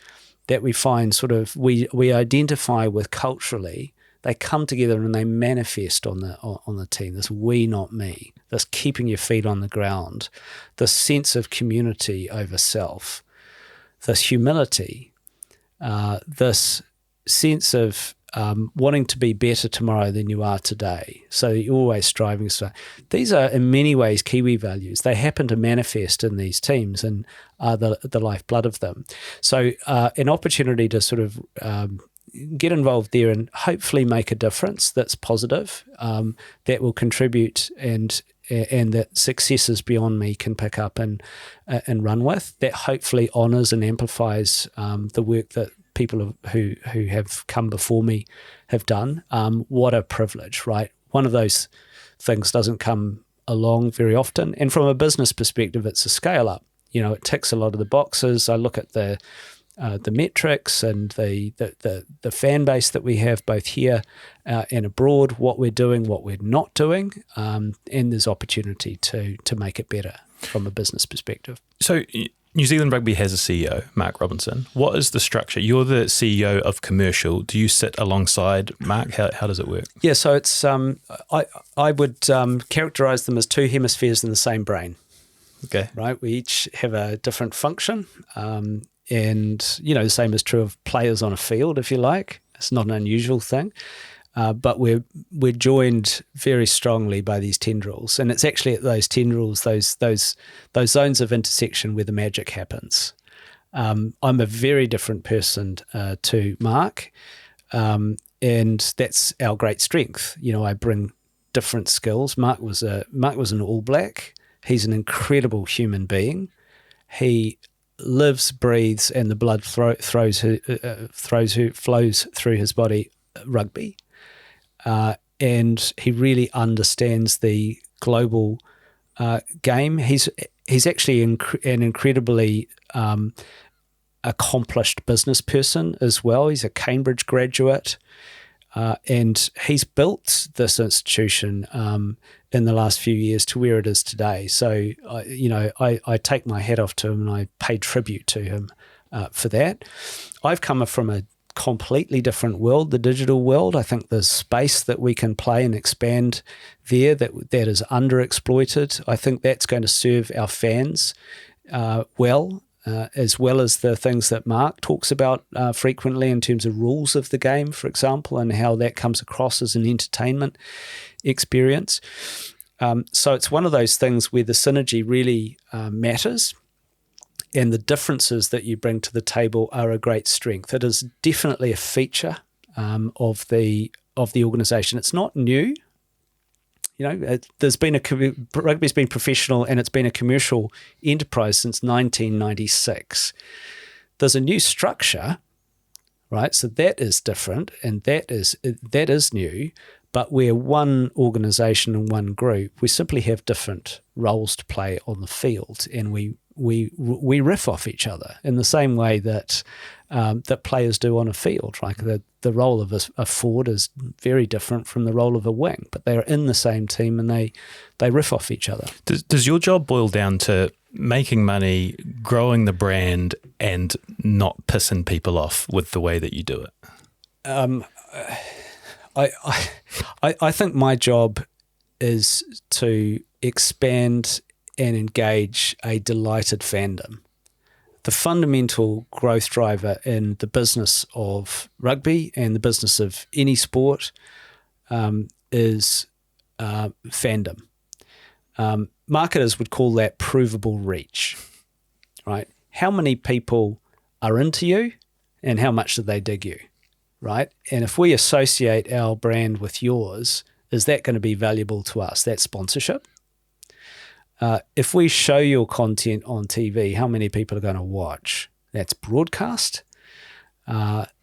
that we find sort of we identify with culturally. They come together and they manifest on the team. This we, not me. This keeping your feet on the ground. This sense of community over self. This humility. This sense of wanting to be better tomorrow than you are today. So you're always striving. So these are in many ways Kiwi values. They happen to manifest in these teams and are the lifeblood of them. So an opportunity to sort of get involved there and hopefully make a difference that's positive, that will contribute and that successes beyond me can pick up and run with, that hopefully honours and amplifies the work that people who have come before me have done. What a privilege, right? One of those things doesn't come along very often. And from a business perspective, it's a scale up. You know, it ticks a lot of the boxes. I look at the metrics and the fan base that we have both here and abroad, what we're doing, what we're not doing, and there's opportunity to make it better from a business perspective. So New Zealand Rugby has a CEO, Mark Robinson. What is the structure? You're the CEO of Commercial. Do you sit alongside Mark? How does it work? Yeah, so it's I would characterise them as two hemispheres in the same brain. Okay. Right? We each have a different function. And, you know, the same is true of players on a field, if you like. It's not an unusual thing. But we're joined very strongly by these tendrils. And it's actually at those tendrils, those zones of intersection where the magic happens. I'm a very different person to Mark. And that's our great strength. You know, I bring different skills. Mark was an All Black. He's an incredible human being. He lives, breathes, and the blood flows through his body rugby, and he really understands the global game. He's actually an incredibly accomplished business person as well. He's a Cambridge graduate, and he's built this institution in the last few years to where it is today. So, I take my hat off to him and I pay tribute to him for that. I've come from a completely different world, the digital world. I think there's space that we can play and expand there that is underexploited. I think that's going to serve our fans well as the things that Mark talks about frequently in terms of rules of the game, for example, and how that comes across as an entertainment experience. So it's one of those things where the synergy really matters, and the differences that you bring to the table are a great strength. It is definitely a feature of the organisation. It's not new. You know, rugby's been professional and it's been a commercial enterprise since 1996. There's a new structure, right? So that is different, and that is new. But we're one organisation and one group. We simply have different roles to play on the field, and we riff off each other in the same way that players do on a field. Right? The role of a forward is very different from the role of a wing, but they're in the same team and they riff off each other. Does your job boil down to making money, growing the brand, and not pissing people off with the way that you do it? I think my job is to expand and engage a delighted fandom. The fundamental growth driver in the business of rugby and the business of any sport is fandom. Marketers would call that provable reach, right? How many people are into you and how much do they dig you, right? And if we associate our brand with yours, is that going to be valuable to us? That's sponsorship. If we show your content on TV, how many people are going to watch? That's broadcast.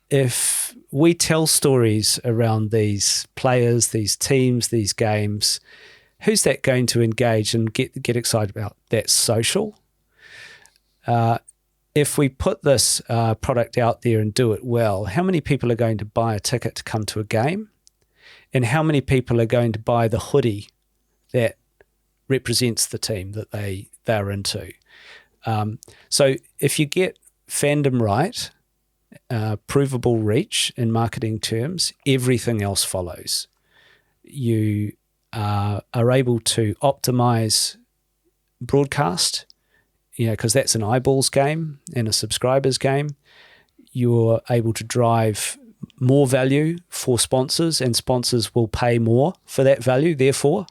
If we tell stories around these players, these teams, these games, who's that going to engage and get excited about? That's social. If we put this product out there and do it well, how many people are going to buy a ticket to come to a game? And how many people are going to buy the hoodie that represents the team that they're into? So if you get fandom right, provable reach in marketing terms, everything else follows. You are able to optimize broadcast, because that's an eyeballs game and a subscribers game. You're able to drive more value for sponsors, and sponsors will pay more for that value. Therefore,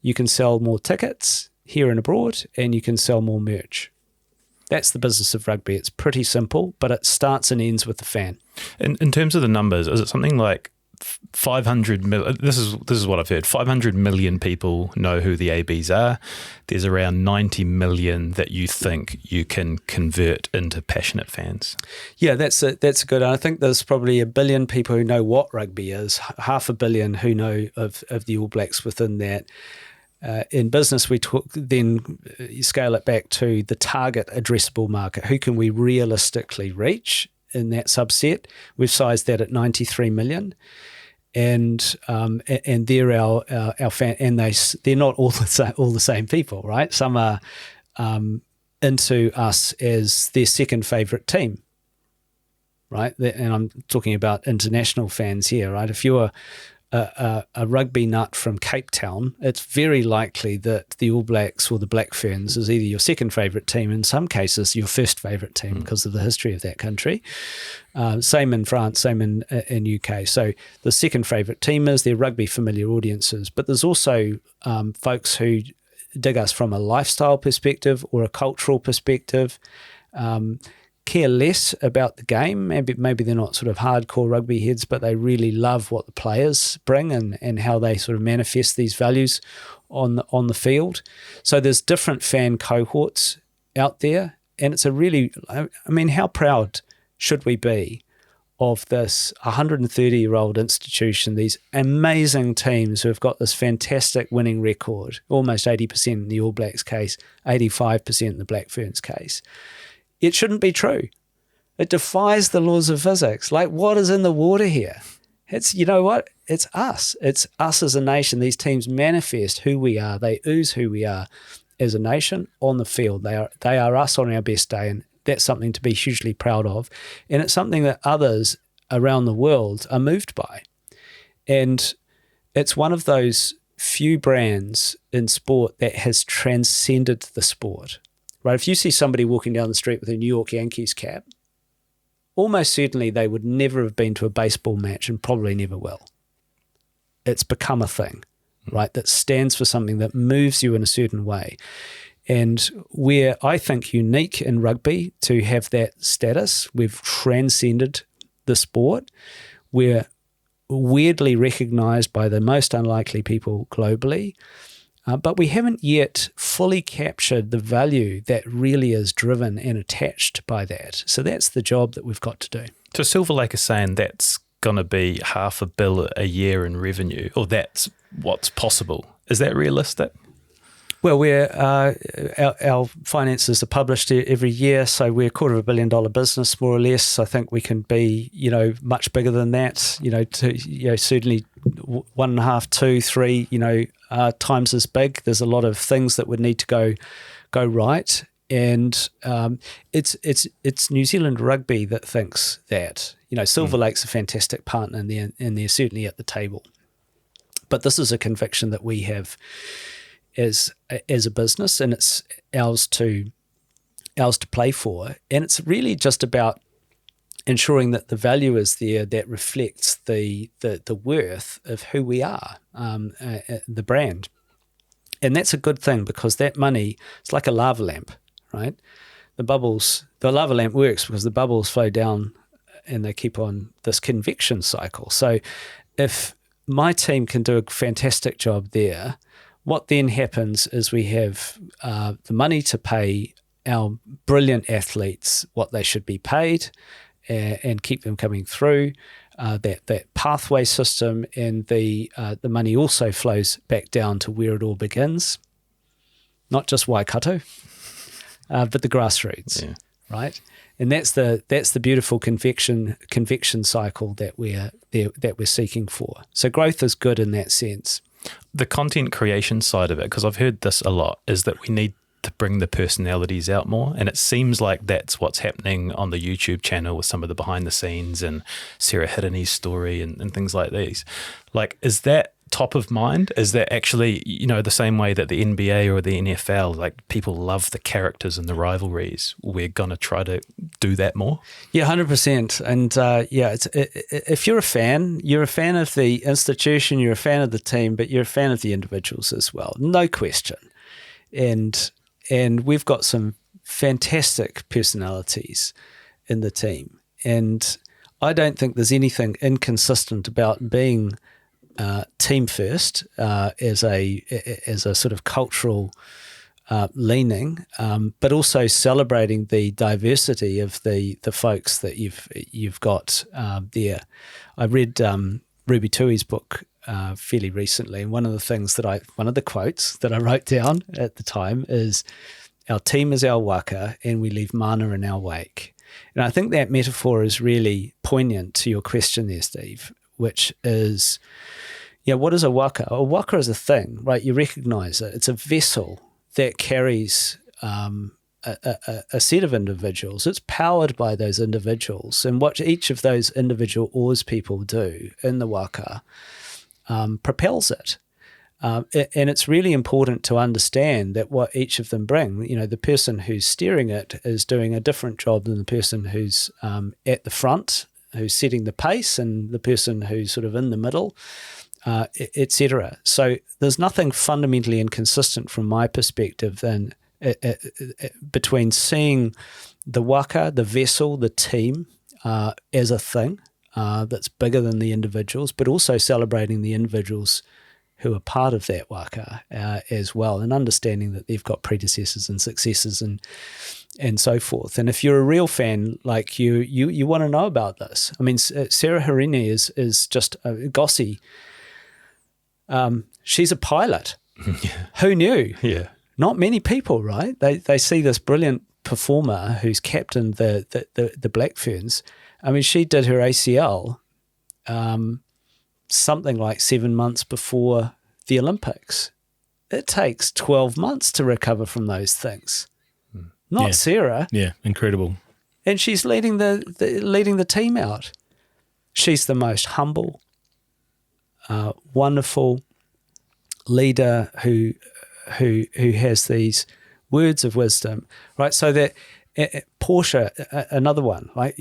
you can sell more tickets here and abroad, and you can sell more merch. That's the business of rugby. It's pretty simple, but it starts and ends with the fan. In terms of the numbers, is it something like 500 million? This is what I've heard. 500 million people know who the ABs are. There's around 90 million that you think you can convert into passionate fans. Yeah, that's good. I think there's probably 1 billion people who know what rugby is, 500 million who know of the All Blacks within that. In business, we then you scale it back to the target addressable market. Who can we realistically reach in that subset? We've sized that at 93 million, and they're our fan, and they're not all the same people, right? Some are into us as their second favourite team, right? And I'm talking about international fans here, right? If you're a rugby nut from Cape Town, it's very likely that the All Blacks or the Black Ferns is either your second favourite team, in some cases your first favourite team because of the history of that country. Same in France, same in UK. So the second favourite team is their rugby familiar audiences, but there's also folks who dig us from a lifestyle perspective or a cultural perspective, care less about the game. Maybe they're not sort of hardcore rugby heads, but they really love what the players bring and how they sort of manifest these values on the field. So there's different fan cohorts out there, and it's how proud should we be of this 130-year-old institution, these amazing teams who have got this fantastic winning record, almost 80% in the All Blacks case, 85% in the Black Ferns case. It shouldn't be true. It defies the laws of physics. Like, what is in the water here? It's, you know what? It's us. It's us as a nation. These teams manifest who we are. They ooze who we are as a nation on the field. They are us on our best day, and that's something to be hugely proud of. And it's something that others around the world are moved by. And it's one of those few brands in sport that has transcended the sport. Right, if you see somebody walking down the street with a New York Yankees cap, almost certainly they would never have been to a baseball match and probably never will. It's become a thing, right, that stands for something that moves you in a certain way. And we're, I think, unique in rugby to have that status. We've transcended the sport. We're weirdly recognised by the most unlikely people globally. But we haven't yet fully captured the value that really is driven and attached by that. So that's the job that we've got to do. So Silver Lake is saying that's going to be $500 million a year in revenue, or that's what's possible. Is that realistic? Well, our finances are published every year, so we're a $250 million business, more or less. I think we can be, much bigger than that. Certainly 1.5, 2, 3, times as big. There's a lot of things that would need to go right, and it's New Zealand Rugby that thinks that. Silver Lake's a fantastic partner, and they're certainly at the table. But this is a conviction that we have as a business, and it's ours to play for. And it's really just about ensuring that the value is there that reflects the worth of who we are, the brand. And that's a good thing, because that money, it's like a lava lamp, right? The lava lamp works because the bubbles flow down and they keep on this convection cycle. So if my team can do a fantastic job there, what then happens is we have the money to pay our brilliant athletes what they should be paid and keep them coming through. That pathway system, and the money also flows back down to where it all begins, not just Waikato, but the grassroots, right? And that's the beautiful convection cycle that we're seeking for. So growth is good in that sense. The content creation side of it, because I've heard this a lot, is that we need to bring the personalities out more, and it seems like that's what's happening on the YouTube channel with some of the behind the scenes and Sarah Hiddenney's story and things like these. Like, is that top of mind? Is that actually, the same way that the NBA or the NFL, like, people love the characters and the rivalries, we're gonna try to do that more? Yeah, 100%. And if you're a fan of the institution, you're a fan of the team, but you're a fan of the individuals as well, no question. And we've got some fantastic personalities in the team. And I don't think there's anything inconsistent about being team first as a sort of cultural leaning, but also celebrating the diversity of the folks that you've got there. I read Ruby Tui's book fairly recently, and one of the quotes that I wrote down at the time is, "Our team is our waka, and we leave mana in our wake." And I think that metaphor is really poignant to your question there, Steve, which is, what is a waka? A waka is a thing, right? You recognize it. It's a vessel that carries a set of individuals. It's powered by those individuals, and what each of those individual oars people do in the waka propels it. And it's really important to understand that what each of them bring, the person who's steering it is doing a different job than the person who's at the front, who's setting the pace, and the person who's sort of in the middle, etc. So there's nothing fundamentally inconsistent from my perspective than between seeing the waka, the vessel, the team as a thing that's bigger than the individuals, but also celebrating the individuals who are part of that waka as well, and understanding that they've got predecessors and successors and so forth. And if you're a real fan, like you want to know about this. I mean, Sarah Hiddenney is just a Gossie. She's a pilot. Yeah. Who knew? Yeah. Not many people, right? They see this brilliant performer who's captained the Black Ferns. I mean, she did her ACL something like 7 months before the Olympics. It takes 12 months to recover from those things. Not Sarah. Yeah, incredible. And she's leading the team out. She's the most humble, wonderful leader who has these words of wisdom, right? So that Porsche, another one. Like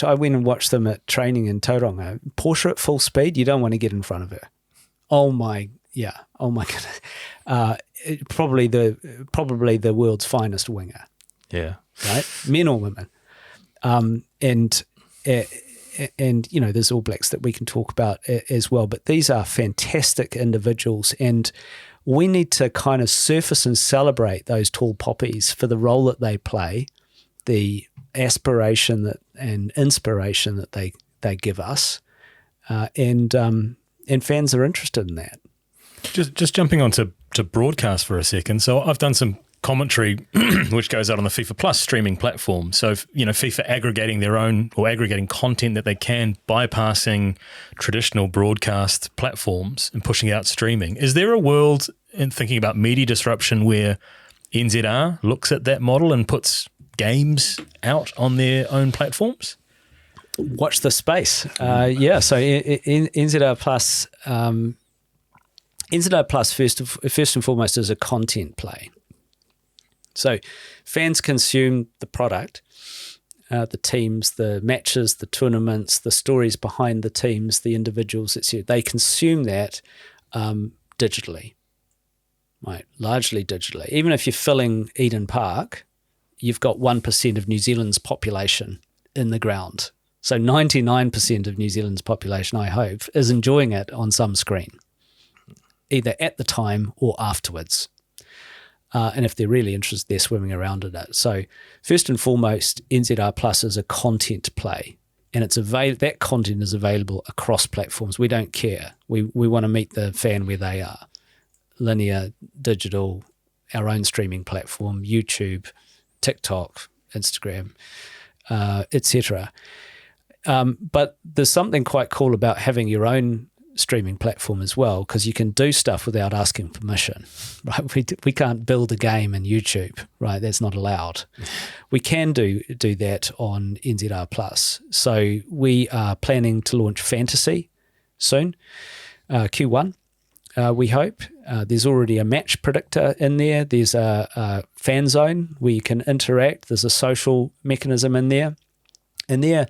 I went and watched them at training in Tauranga. Porsche at full speed, you don't want to get in front of her. Oh my goodness. Probably the world's finest winger. Yeah. Right, men or women, and there's All Blacks that we can talk about as well. But these are fantastic individuals, and we need to kind of surface and celebrate those tall poppies for the role that they play, the aspiration and inspiration that they give us, and fans are interested in that. Just jumping on to broadcast for a second. So I've done some commentary which goes out on the FIFA Plus streaming platform. So, FIFA aggregating their own or aggregating content that they can, bypassing traditional broadcast platforms and pushing out streaming. Is there a world, in thinking about media disruption, where NZR looks at that model and puts games out on their own platforms? Watch the space. So NZR Plus, NZR Plus first and foremost is a content play. So fans consume the product, the teams, the matches, the tournaments, the stories behind the teams, the individuals, etc. They consume that digitally, right? Largely digitally. Even if you're filling Eden Park, you've got 1% of New Zealand's population in the ground. So 99% of New Zealand's population, I hope, is enjoying it on some screen, either at the time or afterwards. And if they're really interested, they're swimming around in it. So first and foremost, NZR Plus is a content play, and that content is available across platforms. We don't care. We want to meet the fan where they are. Linear, digital, our own streaming platform, YouTube, TikTok, Instagram, etc. But there's something quite cool about having your own streaming platform as well, because you can do stuff without asking permission, right? We can't build a game in YouTube, right? That's not allowed. We can do that on NZR Plus. So we are planning to launch Fantasy soon, Q1. We hope. There's already a match predictor in there. There's a fan zone where you can interact. There's a social mechanism in there. And they're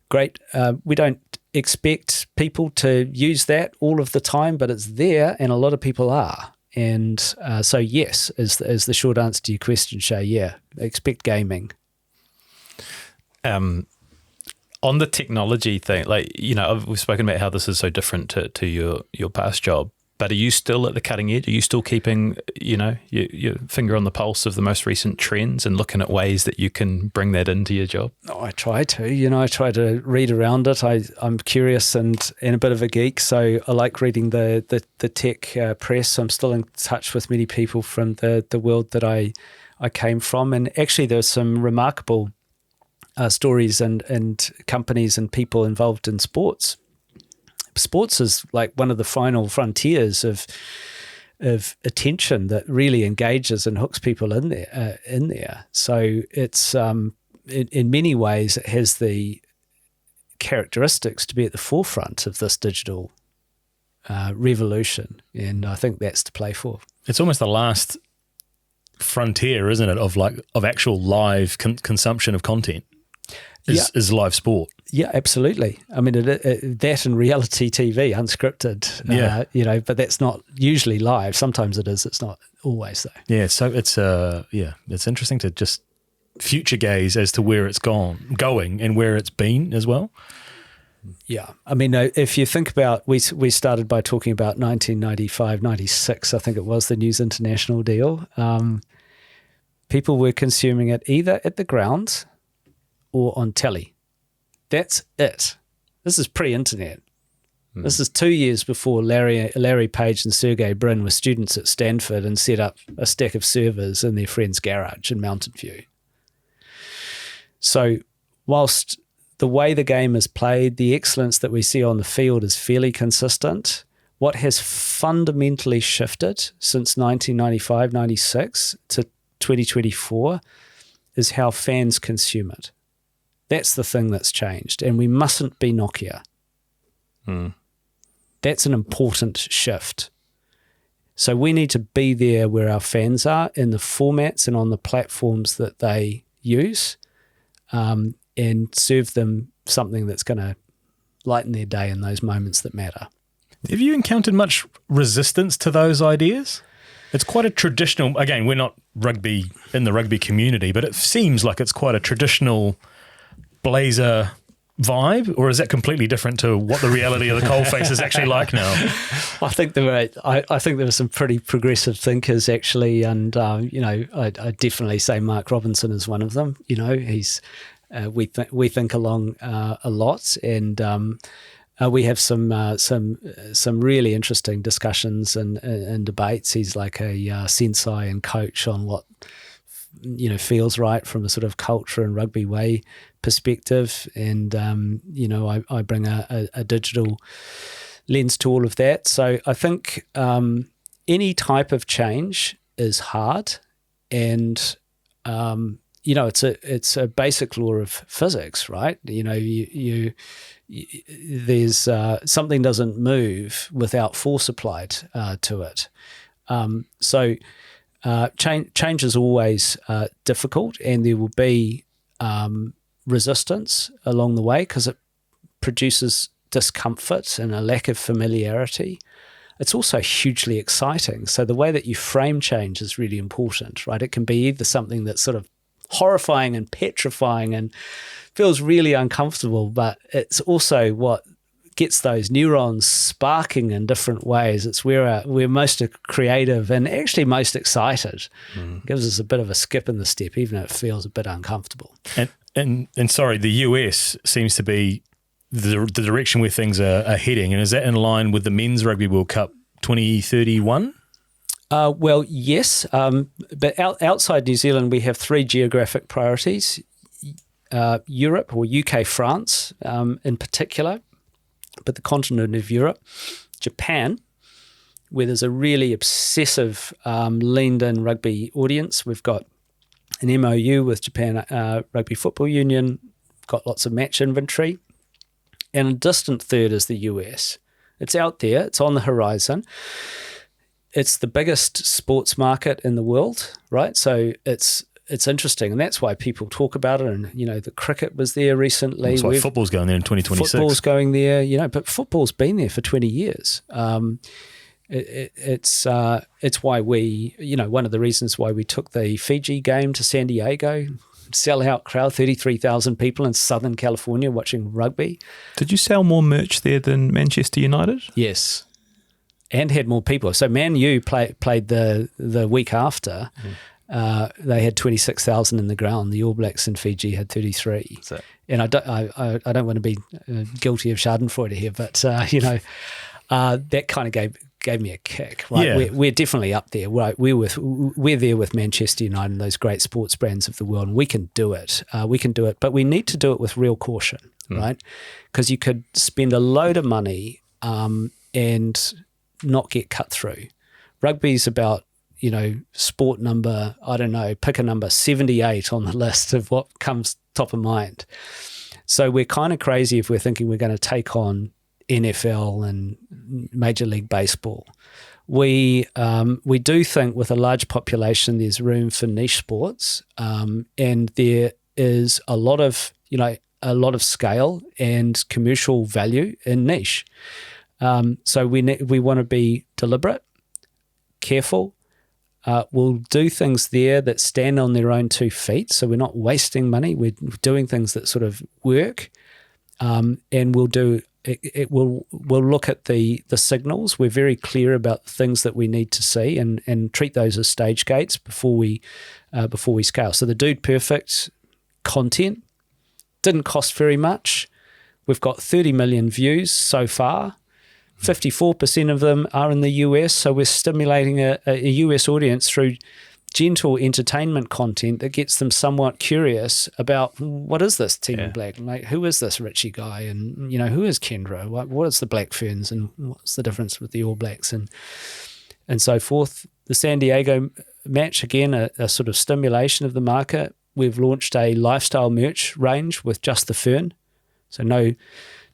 great. We don't expect people to use that all of the time, but it's there, and a lot of people are. And so yes, is the short answer to your question, Shay. Yeah, expect gaming. On the technology thing, we've spoken about how this is so different to your past job. But are you still at the cutting edge? Are you still keeping, your finger on the pulse of the most recent trends and looking at ways that you can bring that into your job? Oh, I try to. I try to read around it. I'm curious and a bit of a geek, so I like reading the tech press. I'm still in touch with many people from the world that I came from, and actually there's some remarkable stories and companies and people involved in sports. Sports is like one of the final frontiers of attention that really engages and hooks people in there. So it's in many ways it has the characteristics to be at the forefront of this digital revolution, and I think that's to play for. It's almost the last frontier, isn't it, of actual live consumption of content. Is live sport. Yeah, absolutely. I mean, that and reality TV, unscripted, but that's not usually live. Sometimes it is. It's not always, though. Yeah, so it's interesting to just future gaze as to where it's going and where it's been as well. Yeah. I mean, if you think about, we started by talking about 1995, 96, I think it was, the News International deal. People were consuming it either at the grounds or on telly. That's it. This is pre-internet. This is 2 years before Larry Page and Sergey Brin were students at Stanford and set up a stack of servers in their friend's garage in Mountain View. So whilst the way the game is played, the excellence that we see on the field is fairly consistent, what has fundamentally shifted since 1995, 96 to 2024 is how fans consume it. That's the thing that's changed, and we mustn't be Nokia. That's an important shift. So we need to be there where our fans are, in the formats and on the platforms that they use, and serve them something that's going to lighten their day in those moments that matter. Have you encountered much resistance to those ideas? It's quite a traditional, again, we're not in the rugby community, but it seems like it's quite a traditional blazer vibe, or is that completely different to what the reality of the coalface is actually like now? I think there were some pretty progressive thinkers actually, and I definitely say Mark Robinson is one of them. He's we think along a lot, and we have some really interesting discussions and debates. He's like a sensei and coach on what feels right from a sort of culture and rugby way perspective, and I bring a digital lens to all of that. So I think any type of change is hard, and it's a basic law of physics, right? There's something doesn't move without force applied to it. So change is always difficult, and there will be resistance along the way because it produces discomfort and a lack of familiarity. It's also hugely exciting. So the way that you frame change is really important, right? It can be either something that's sort of horrifying and petrifying and feels really uncomfortable, but it's also what gets those neurons sparking in different ways. It's where we're most creative and actually most excited. Gives us a bit of a skip in the step, even though it feels a bit uncomfortable. And sorry, the US seems to be the direction where things are heading. And is that in line with the Men's Rugby World Cup 2031? Well, yes, but outside New Zealand, we have 3 geographic priorities. Europe, or UK, France in particular, but the continent of Europe, Japan, where there's a really obsessive leaned-in rugby audience. We've got an MOU with Japan Rugby Football Union, got lots of match inventory, and a distant third is the US. It's out there, it's on the horizon. It's the biggest sports market in the world, right? So it's interesting, and that's why people talk about it. And the cricket was there recently. That's why football's going there in 2026. Football's going there, but football's been there for 20 years. It's why we, one of the reasons why we took the Fiji game to San Diego, sellout crowd, 33,000 people in Southern California watching rugby. Did you sell more merch there than Manchester United? Yes, and had more people. So Man U played the week after. They had 26,000 in the ground. The All Blacks in Fiji had 33. And I don't want to be guilty of Schadenfreude here, but that kind of gave me a kick. Right, yeah. We're definitely up there. Right, we're there with Manchester United and those great sports brands of the world, and we can do it. But we need to do it with real caution, right? Because you could spend a load of money and not get cut through. Rugby's about sport number, I don't know, pick a number, 78 on the list of what comes top of mind. So we're kind of crazy if we're thinking we're going to take on NFL and Major League Baseball. We do think with a large population there's room for niche sports, and there is a lot of scale and commercial value in niche. So we want to be deliberate, careful. We'll do things there that stand on their own 2 feet. So we're not wasting money. We're doing things that sort of work, and we'll look at the signals. We're very clear about the things that we need to see and treat those as stage gates before we scale. So the Dude Perfect content didn't cost very much. We've got 30 million views so far. 54% of them are in the US, so we're stimulating a US audience through gentle entertainment content that gets them somewhat curious about what is this Team Black? Like, who is this Richie guy? And, who is Kendra? What is the Black Ferns? And what's the difference with the All Blacks? And so forth. The San Diego match, again, a sort of stimulation of the market. We've launched a lifestyle merch range with just the Fern, so no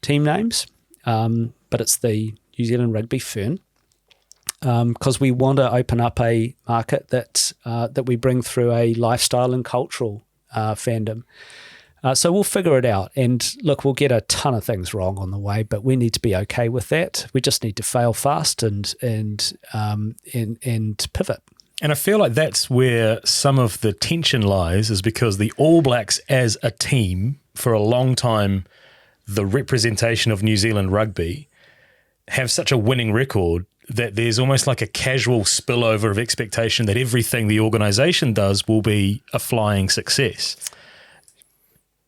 team names. But it's the New Zealand Rugby Fern, because we want to open up a market that we bring through a lifestyle and cultural fandom. So we'll figure it out. And look, we'll get a ton of things wrong on the way, but we need to be okay with that. We just need to fail fast and pivot. And I feel like that's where some of the tension lies, is because the All Blacks as a team, for a long time, the representation of New Zealand rugby, have such a winning record that there's almost like a casual spillover of expectation that everything the organisation does will be a flying success.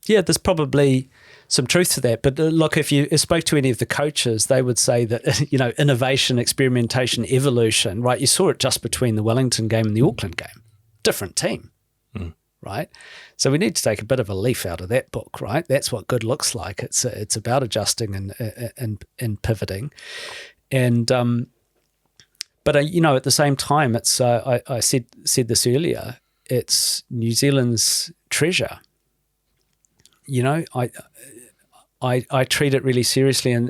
Yeah, there's probably some truth to that. But look, if you spoke to any of the coaches, they would say that, innovation, experimentation, evolution, right? You saw it just between the Wellington game and the Auckland game. Different team, right? So we need to take a bit of a leaf out of that book, right? That's what good looks like. It's about adjusting and pivoting. And but at the same time, it's I said this earlier. It's New Zealand's treasure. I treat it really seriously, and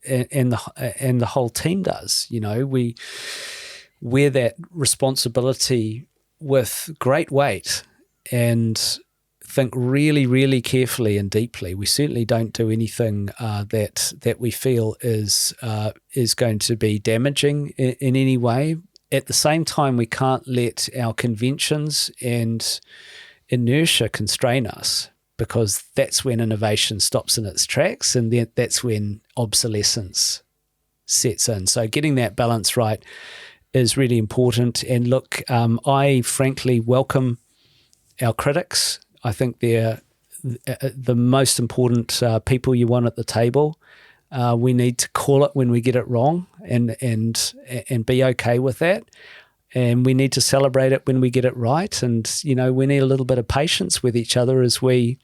the whole team does. We wear that responsibility with great weight and think really, really carefully and deeply. We certainly don't do anything that we feel is going to be damaging in any way. At the same time, we can't let our conventions and inertia constrain us, because that's when innovation stops in its tracks, and that's when obsolescence sets in. So getting that balance right is really important. And look, I frankly welcome our critics. I think they're the most important people you want at the table. We need to call it when we get it wrong, and be okay with that. And we need to celebrate it when we get it right. And we need a little bit of patience with each other as we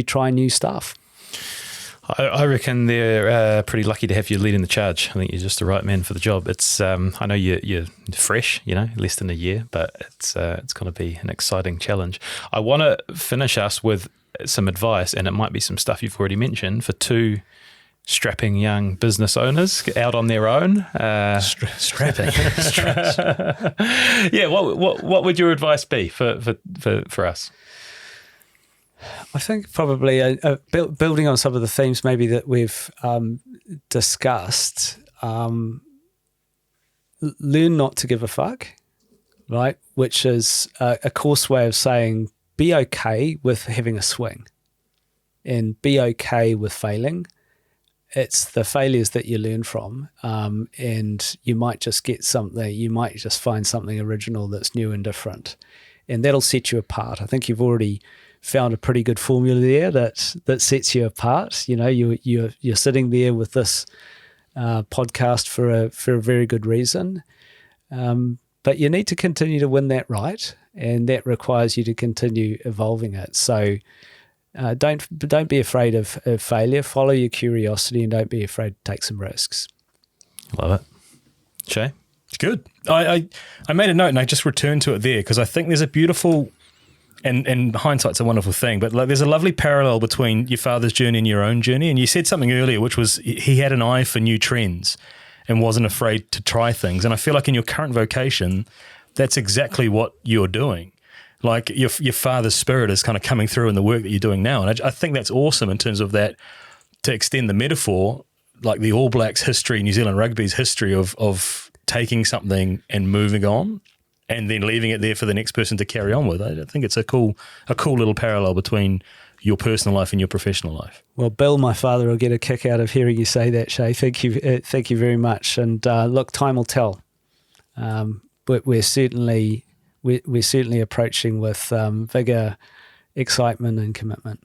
try new stuff. I reckon they're pretty lucky to have you leading the charge. I think you're just the right man for the job. It's I know you're fresh, less than a year, but it's going to be an exciting challenge. I want to finish us with some advice, and it might be some stuff you've already mentioned, for two strapping young business owners out on their own. Strapping. Yeah. What would your advice be for us? I think probably building on some of the themes maybe that we've discussed, learn not to give a fuck, right? Which is a coarse way of saying be okay with having a swing and be okay with failing. It's the failures that you learn from, and you might just get something, you might just find something original that's new and different, and that'll set you apart. I think you've already found a pretty good formula there that sets you apart. You're sitting there with this podcast for a very good reason, but you need to continue to win that right, and that requires you to continue evolving it. So don't be afraid of failure. Follow your curiosity, and don't be afraid to take some risks. Love it. Shay? It's good. I made a note and I just returned to it there because I think there's a beautiful, and hindsight's a wonderful thing, but there's a lovely parallel between your father's journey and your own journey. And you said something earlier, which was he had an eye for new trends and wasn't afraid to try things. And I feel like in your current vocation, that's exactly what you're doing. Like your father's spirit is kind of coming through in the work that you're doing now. And I think that's awesome in terms of that, to extend the metaphor, like the All Blacks history, New Zealand Rugby's history of taking something and moving on and then leaving it there for the next person to carry on with. I think it's a cool little parallel between your personal life and your professional life. Well, Bill, my father, will get a kick out of hearing you say that, Shay. Thank you very much. And look, time will tell. But we're certainly approaching with vigor, excitement, and commitment.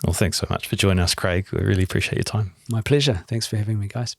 Well, thanks so much for joining us, Craig. We really appreciate your time. My pleasure. Thanks for having me, guys.